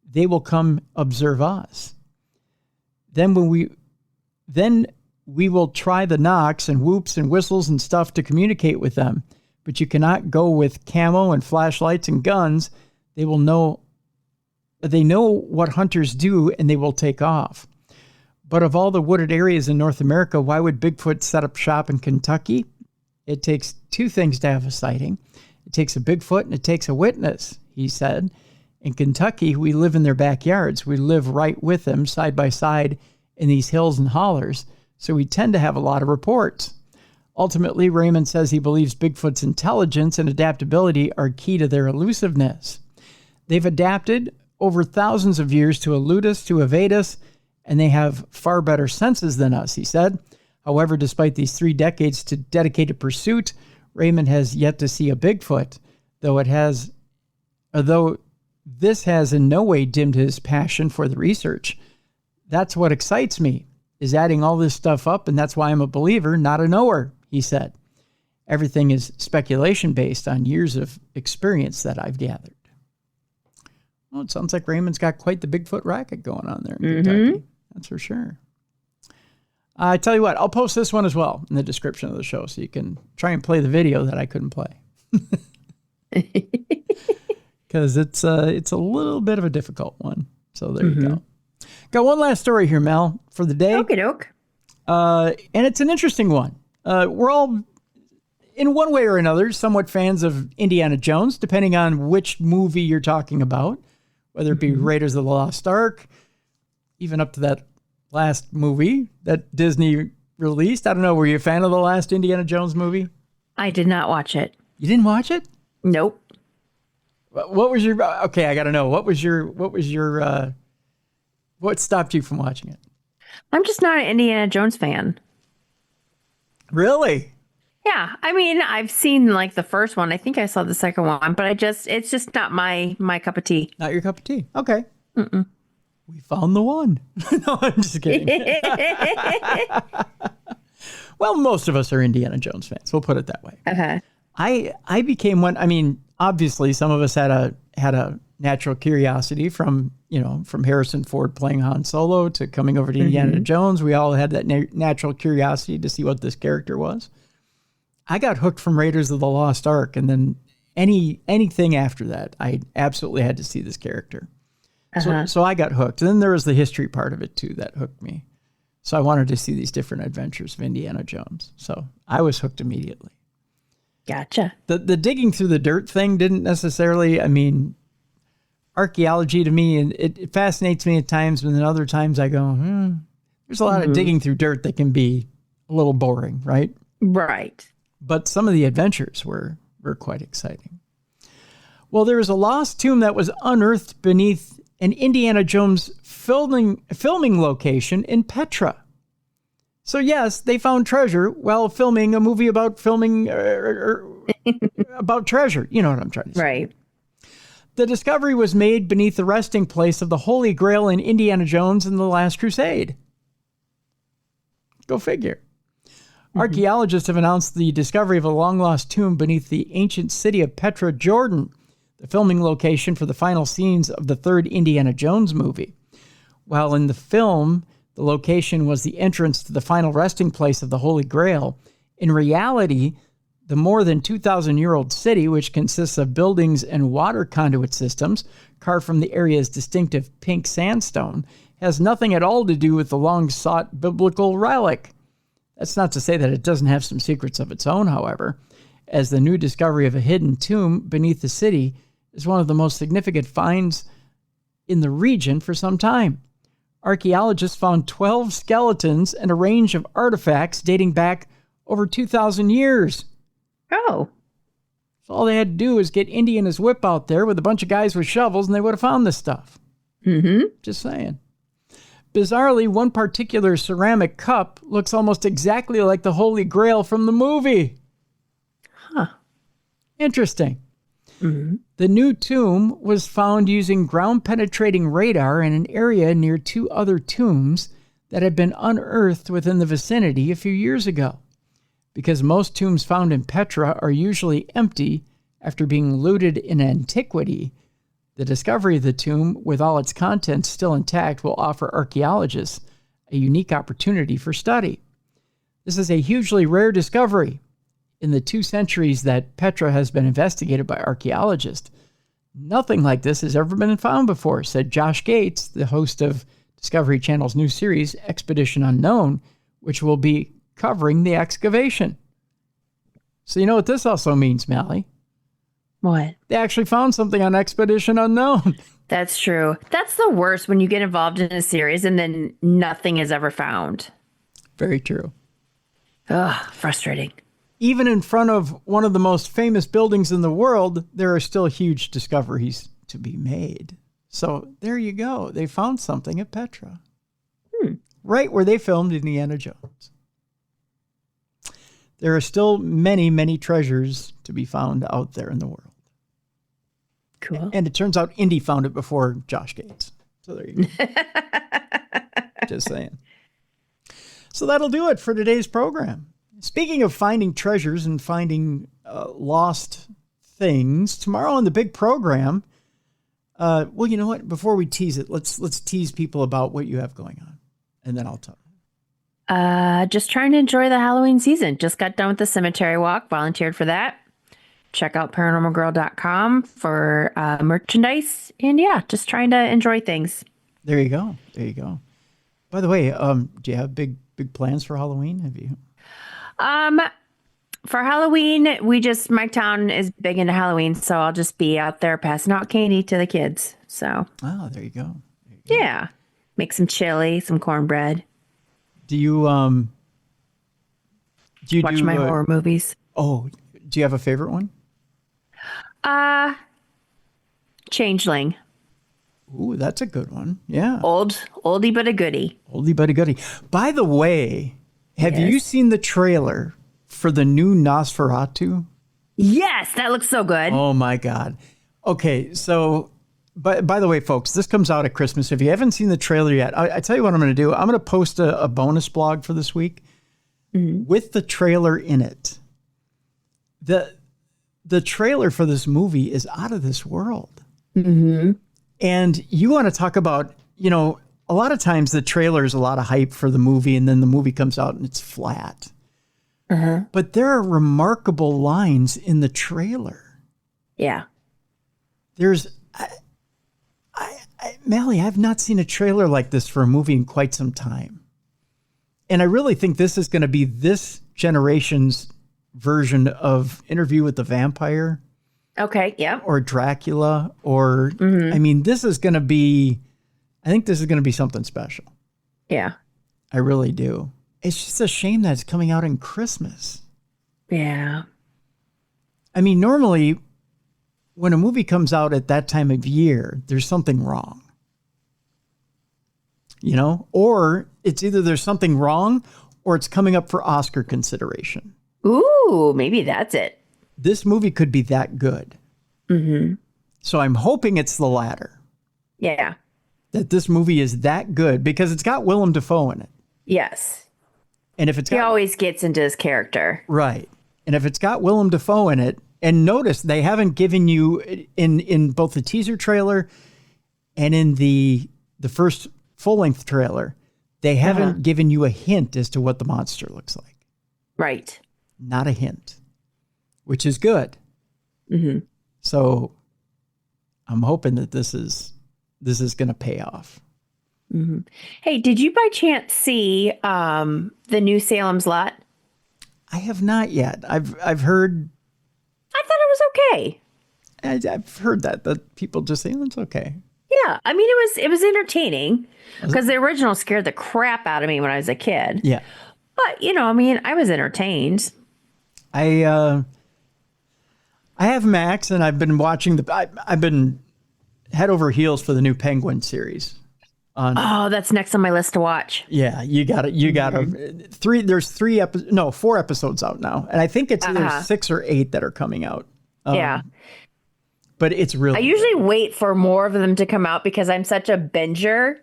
They will come observe us. Then we will try the knocks and whoops and whistles and stuff to communicate with them. But you cannot go with camo and flashlights and guns. They know what hunters do, and they will take off. But of all the wooded areas in North America, why would Bigfoot set up shop in Kentucky? It takes 2 things to have a sighting. It takes a Bigfoot and it takes a witness, he said. In Kentucky, we live in their backyards. We live right with them, side by side, in these hills and hollers, so we tend to have a lot of reports. Ultimately, Raymond says he believes Bigfoot's intelligence and adaptability are key to their elusiveness. They've adapted over thousands of years to elude us, to evade us, and they have far better senses than us, he said. However, despite these 3 decades to dedicated pursuit, Raymond has yet to see a Bigfoot, though this has in no way dimmed his passion for the research. That's what excites me, is adding all this stuff up, and that's why I'm a believer, not a knower, he said. Everything is speculation based on years of experience that I've gathered. Well, it sounds like Raymond's got quite the Bigfoot racket going on there in Kentucky. That's for sure. I tell you what, I'll post this one as well in the description of the show so you can try and play the video that I couldn't play. Because it's a little bit of a difficult one. So there you go. Got one last story here, Mel, for the day. Okie doke. And it's an interesting one. We're all, in one way or another, somewhat fans of Indiana Jones, depending on which movie you're talking about, whether it be Raiders of the Lost Ark, even up to that last movie that Disney released. I don't know, were you a fan of the last Indiana Jones movie? I did not watch it. You didn't watch it? Nope. What was your, okay, I got to know. What stopped you from watching it? I'm just not an Indiana Jones fan. Really? Yeah, I mean, I've seen like the first one. I think I saw the second one, but it's just not my cup of tea. Not your cup of tea. Okay. We found the one. No, I'm just kidding. Well, most of us are Indiana Jones fans. We'll put it that way. Uh-huh. I became one. I mean, obviously, some of us had a natural curiosity from Harrison Ford playing Han Solo to coming over to Indiana Jones. We all had that natural curiosity to see what this character was. I got hooked from Raiders of the Lost Ark, and then anything after that, I absolutely had to see this character. So I got hooked. And then there was the history part of it too that hooked me. So I wanted to see these different adventures of Indiana Jones. So I was hooked immediately. Gotcha. The digging through the dirt thing didn't necessarily, I mean, archaeology to me, and it fascinates me at times, but then other times I go, there's a lot of digging through dirt that can be a little boring, right? Right. But some of the adventures were quite exciting. Well, there was a lost tomb that was unearthed beneath an Indiana Jones filming location in Petra. So yes, they found treasure while filming a movie about about treasure. You know what I'm trying to say. Right. The discovery was made beneath the resting place of the Holy Grail in Indiana Jones and the Last Crusade. Go figure. Archaeologists have announced the discovery of a long-lost tomb beneath the ancient city of Petra, Jordan, the filming location for the final scenes of the third Indiana Jones movie. While in the film, the location was the entrance to the final resting place of the Holy Grail, in reality, the more than 2,000-year-old city, which consists of buildings and water conduit systems carved from the area's distinctive pink sandstone, has nothing at all to do with the long-sought biblical relic. That's not to say that it doesn't have some secrets of its own, however, as the new discovery of a hidden tomb beneath the city is one of the most significant finds in the region for some time. Archaeologists found 12 skeletons and a range of artifacts dating back over 2,000 years. Oh. So all they had to do was get Indy and his whip out there with a bunch of guys with shovels, and they would have found this stuff. Just saying. Bizarrely, one particular ceramic cup looks almost exactly like the Holy Grail from the movie. Huh. Interesting. The new tomb was found using ground-penetrating radar in an area near two other tombs that had been unearthed within the vicinity a few years ago. Because most tombs found in Petra are usually empty after being looted in antiquity, the discovery of the tomb, with all its contents still intact, will offer archaeologists a unique opportunity for study. This is a hugely rare discovery. In the 2 centuries that Petra has been investigated by archaeologists, nothing like this has ever been found before, said Josh Gates, the host of Discovery Channel's new series, Expedition Unknown, which will be covering the excavation. So you know what this also means, Mallie? What? They actually found something on Expedition Unknown. That's true. That's the worst when you get involved in a series and then nothing is ever found. Very true. Ugh, frustrating. Even in front of one of the most famous buildings in the world, there are still huge discoveries to be made. So there you go. They found something at Petra. Right where they filmed Indiana Jones. There are still many, many treasures to be found out there in the world. Cool. And it turns out Indy found it before Josh Gates. So there you go. Just saying. So that'll do it for today's program. Speaking of finding treasures and finding lost things, tomorrow on the big program, well, you know what? Before we tease it, let's tease people about what you have going on, and then I'll tell you. Just trying to enjoy the Halloween season. Just got done with the cemetery walk, volunteered for that. Check out paranormalgirl.com for merchandise. And yeah, just trying to enjoy things. There you go. There you go. By the way, do you have big plans for Halloween? Have you? For Halloween, my town is big into Halloween, so I'll just be out there passing out candy to the kids. So. Oh, there you go. Yeah. Make some chili, some cornbread. Do you watch my horror movies? Oh, do you have a favorite one? Changeling. Ooh, that's a good one. Yeah. Oldie but a goodie. Oldie but a goodie. By the way, have Yes. you seen the trailer for the new Nosferatu? Yes, that looks so good. Oh my God. Okay, so by the way, folks, this comes out at Christmas. If you haven't seen the trailer yet, I tell you what I'm going to do. I'm going to post a bonus blog for this week with the trailer in it. The trailer for this movie is out of this world. Mm-hmm. And you want to talk about, a lot of times the trailer is a lot of hype for the movie, and then the movie comes out and it's flat. But there are remarkable lines in the trailer. Yeah. There's, Mallie, I've not seen a trailer like this for a movie in quite some time. And I really think this is going to be this generation's version of Interview with the Vampire. Okay. Yeah. Or Dracula, or, I mean, this is going to be, I think this is going to be something special. Yeah. I really do. It's just a shame that it's coming out in Christmas. Yeah. I mean, normally when a movie comes out at that time of year, there's something wrong. Or it's either there's something wrong or it's coming up for Oscar consideration. Ooh, maybe that's it. This movie could be that good. So I'm hoping it's the latter. Yeah. That this movie is that good because it's got Willem Dafoe in it. Yes. And if it's He got, always gets into his character. right. And if it's got Willem Dafoe in it, and notice they haven't given you in both the teaser trailer and in the first full-length trailer, they haven't given you a hint as to what the monster looks like. Right. Not a hint, which is good. So I'm hoping that this is going to pay off. Hey, did you by chance see the new Salem's Lot? I have not yet. I've heard. I thought it was okay. I've heard that people just say, oh, it's okay. Yeah, I mean it was entertaining because the original scared the crap out of me when I was a kid. Yeah. But I was entertained. I have Max, and I've been watching I've been head over heels for the new Penguin series. Oh, that's next on my list to watch. Yeah, you got it. There's 4 episodes out now, and I think it's either 6 or 8 that are coming out. Yeah. But it's really. I usually wait for more of them to come out because I'm such a binger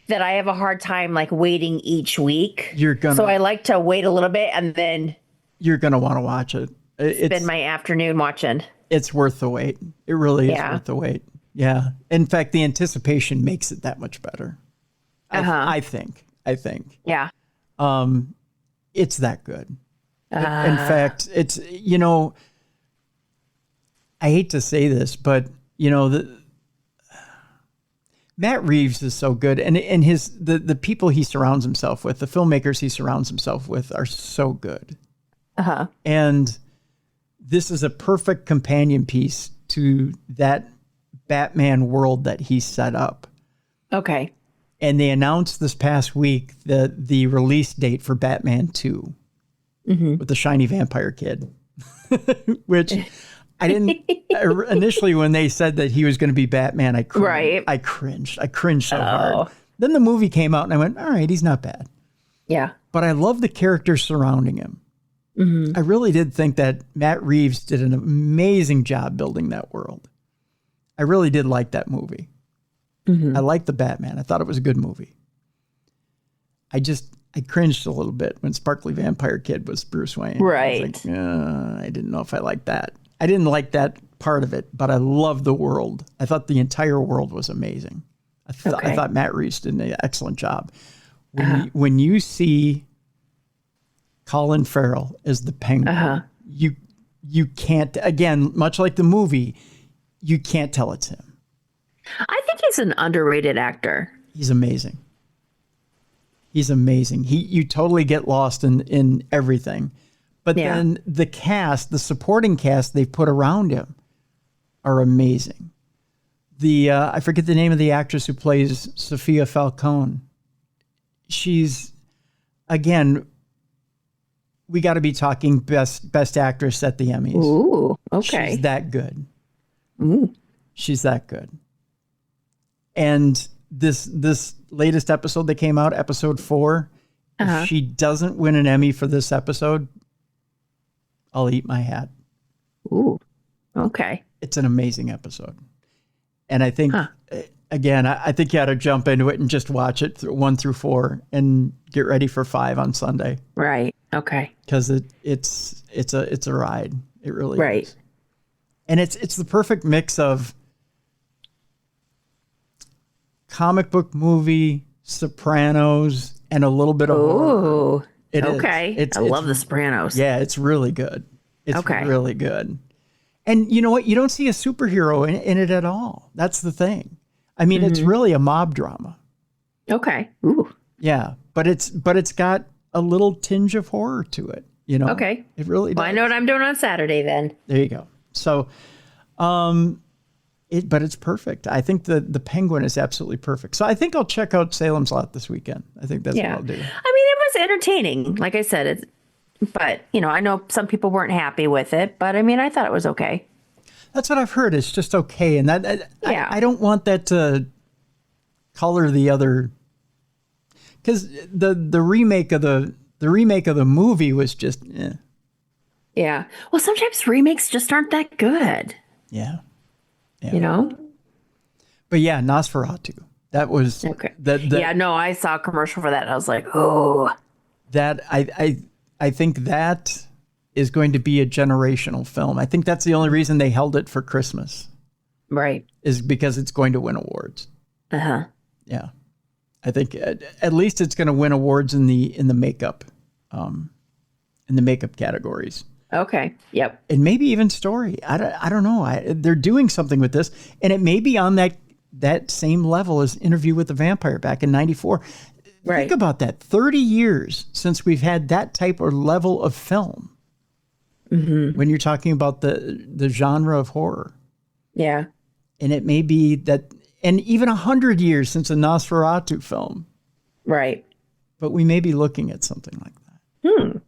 that I have a hard time waiting each week. So I like to wait a little bit and then you're gonna want to watch it. Spend my afternoon watching. It's worth the wait. It really is worth the wait. Yeah. In fact, the anticipation makes it that much better. I think. Yeah. It's that good. In fact, it's, I hate to say this, but Matt Reeves is so good, and the people he surrounds himself with, the filmmakers he surrounds himself with, are so good. And this is a perfect companion piece to that Batman world that he set up. Okay. And they announced this past week the release date for Batman 2 with the shiny vampire kid, which I didn't initially when they said that he was going to be Batman. I cringed so hard. Then the movie came out and I went, all right, he's not bad. Yeah. But I love the characters surrounding him. I really did think that Matt Reeves did an amazing job building that world. I really did like that movie. I liked the Batman. I thought it was a good movie. I cringed a little bit when Sparkly Vampire Kid was Bruce Wayne. Right. I was like, I didn't know if I liked that. I didn't like that part of it, but I loved the world. I thought the entire world was amazing. I thought Matt Reeves did an excellent job. When you see Colin Farrell as the Penguin, you can't, again, much like the movie, you can't tell it's him. I think he's an underrated actor. He's amazing. You totally get lost in everything. But then the supporting cast they've put around him are amazing. I forget the name of the actress who plays Sophia Falcone. She's, again, we got to be talking best actress at the Emmys. Ooh, okay. She's that good. Ooh. She's that good. And this latest episode that came out, episode 4, if she doesn't win an Emmy for this episode, I'll eat my hat. Ooh, okay. It's an amazing episode. And I think, again, I think you ought to jump into it and just watch it 1 through 4 and get ready for 5 on Sunday. Right. Okay. Because it's a ride. It really right. is. And it's the perfect mix of comic book movie, Sopranos, and a little bit of horror. Okay. I love The Sopranos. Yeah, it's really good. It's okay. really good. And you know what? You don't see a superhero in it at all. That's the thing. I mean, it's really a mob drama. Okay. Ooh. Yeah, but it's got a little tinge of horror to it. You know. Okay. It really does. Well, I know what I'm doing on Saturday then. There you go. So, but it's perfect. I think the Penguin is absolutely perfect. So I think I'll check out Salem's Lot this weekend. I think that's what I'll do. I mean, it was entertaining. Like I said, but I know some people weren't happy with it, but I mean, I thought it was okay. That's what I've heard. It's just okay. And I don't want that to color the other, because the remake of the movie was just, Yeah. Well, sometimes remakes just aren't that good. Yeah. But yeah, Nosferatu. That was okay. I saw a commercial for that and I was like, oh. That I think that is going to be a generational film. I think that's the only reason they held it for Christmas. Right. Is because it's going to win awards. Uh-huh. Yeah. I think at least it's going to win awards in the makeup categories. Okay. Yep. And maybe even story. I don't know. They're doing something with this, and it may be on that same level as Interview with the Vampire back in '94. Right. Think about that. 30 years since we've had that type or level of film. Mm-hmm. When you're talking about the genre of horror. Yeah. And it may be that, and even 100 years since a Nosferatu film. Right. But we may be looking at something like that.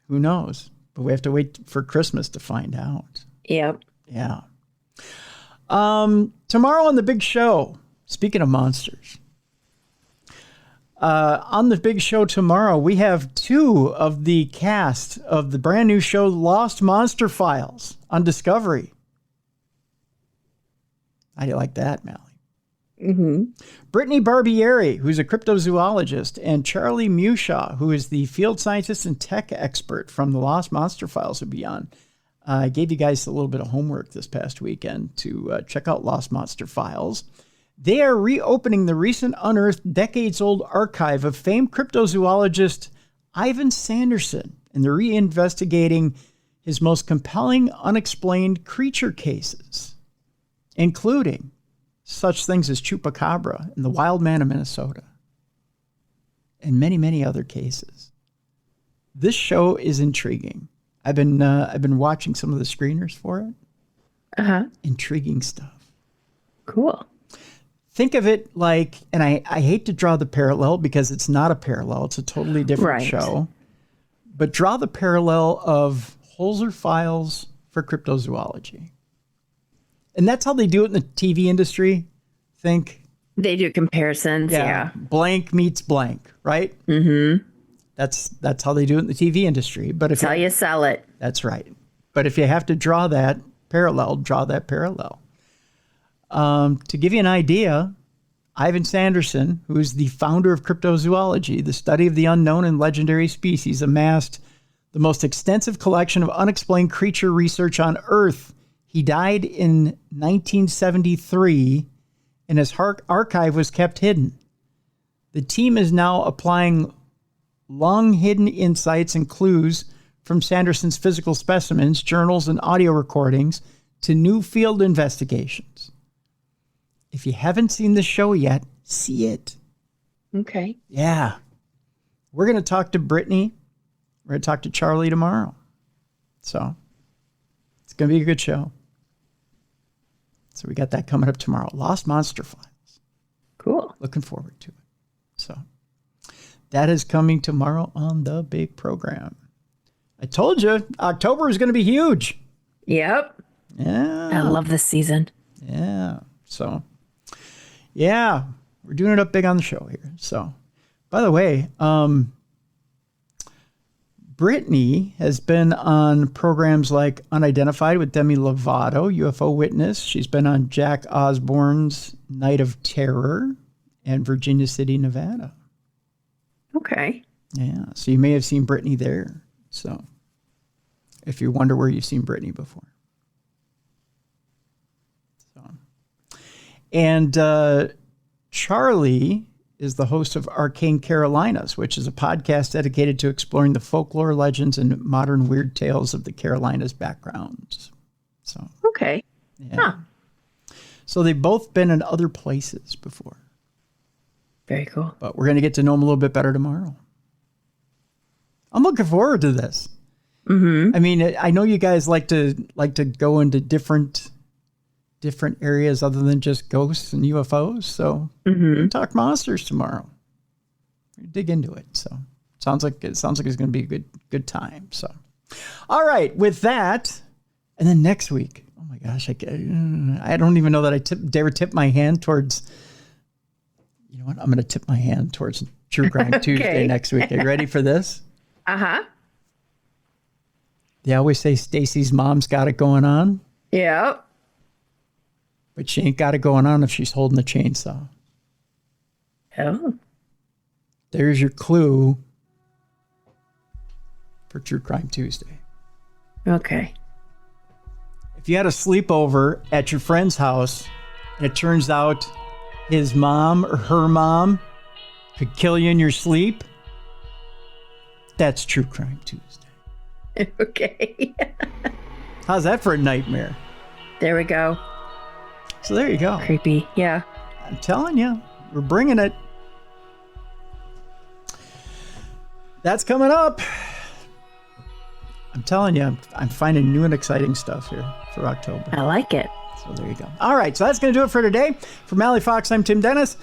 Who knows? But we have to wait for Christmas to find out. Yep. Yeah. Tomorrow on the big show, speaking of monsters, on the big show tomorrow, we have 2 of the cast of the brand new show Lost Monster Files on Discovery. How do you like that, Mallie? Mm-hmm. Brittany Barbieri, who's a cryptozoologist, and Charlie Mushaw, who is the field scientist and tech expert from the Lost Monster Files, will be on. I gave you guys a little bit of homework this past weekend to check out Lost Monster Files. They are reopening the recent unearthed decades-old archive of famed cryptozoologist Ivan Sanderson, and they're reinvestigating his most compelling unexplained creature cases, including such things as Chupacabra and the Wild Man of Minnesota, and many, many other cases. This show is intriguing. I've been watching some of the screeners for it. Uh-huh. Intriguing stuff. Cool. Think of it like, and I hate to draw the parallel because it's not a parallel. It's a totally different show. But draw the parallel of Holzer Files for cryptozoology. And that's how they do it in the TV industry. They do comparisons, yeah. Blank meets blank, right? Mm-hmm. That's how they do it in the TV industry. But that's how you sell it. That's right. But if you have to draw that parallel, draw that parallel. To give you an idea, Ivan Sanderson, who is the founder of cryptozoology, the study of the unknown and legendary species, amassed the most extensive collection of unexplained creature research on Earth. He died in 1973, and his archive was kept hidden. The team is now applying long-hidden insights and clues from Sanderson's physical specimens, journals, and audio recordings to new field investigations. If you haven't seen the show yet, see it. Okay. Yeah. We're going to talk to Brittany. We're going to talk to Charlie tomorrow. So it's going to be a good show. So we got that coming up tomorrow. Lost Monster Files. Cool. Looking forward to it. So that is coming tomorrow on the big program. I told you October is going to be huge. Yep. Yeah. I love this season. Yeah. So, yeah, we're doing it up big on the show here. So, by the way, Brittany has been on programs like Unidentified with Demi Lovato, UFO Witness. She's been on Jack Osborne's Night of Terror and Virginia City, Nevada. Okay. Yeah, so you may have seen Brittany there. So, if you wonder where you've seen Brittany before. So, and Charlie is the host of Arcane Carolinas, which is a podcast dedicated to exploring the folklore, legends, and modern weird tales of the Carolinas backgrounds. So, okay. Yeah. Huh. So they've both been in other places before. Very cool. But we're going to get to know them a little bit better tomorrow. I'm looking forward to this. Mm-hmm. I mean, I know you guys like to go into different areas other than just ghosts and UFOs. So we're gonna talk monsters tomorrow. We're gonna dig into it. So sounds like it's going to be a good time. So, all right, with that, and then next week. Oh my gosh, I don't even know that I dare tip my hand towards. You know what? I'm going to tip my hand towards True Crime Tuesday next week. Are you ready for this? Uh-huh. They always say Stacy's mom's got it going on. Yep. But she ain't got it going on if she's holding the chainsaw. Oh. There's your clue for True Crime Tuesday. Okay. If you had a sleepover at your friend's house and it turns out his mom or her mom could kill you in your sleep, that's True Crime Tuesday. Okay. How's that for a nightmare? There we go. So there you go. Creepy. Yeah. I'm telling you, we're bringing it. That's coming up. I'm telling you, I'm finding new and exciting stuff here for October. I like it. So there you go. All right, so that's going to do it for today. For Mallie Fox, I'm Tim Dennis.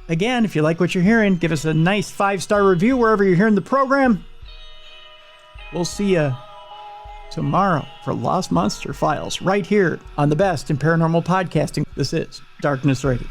Again, if you like what you're hearing, give us a nice 5-star review wherever you're hearing the program. We'll see you tomorrow for Lost Monster Files right here on the best in paranormal podcasting. This is Darkness Radio.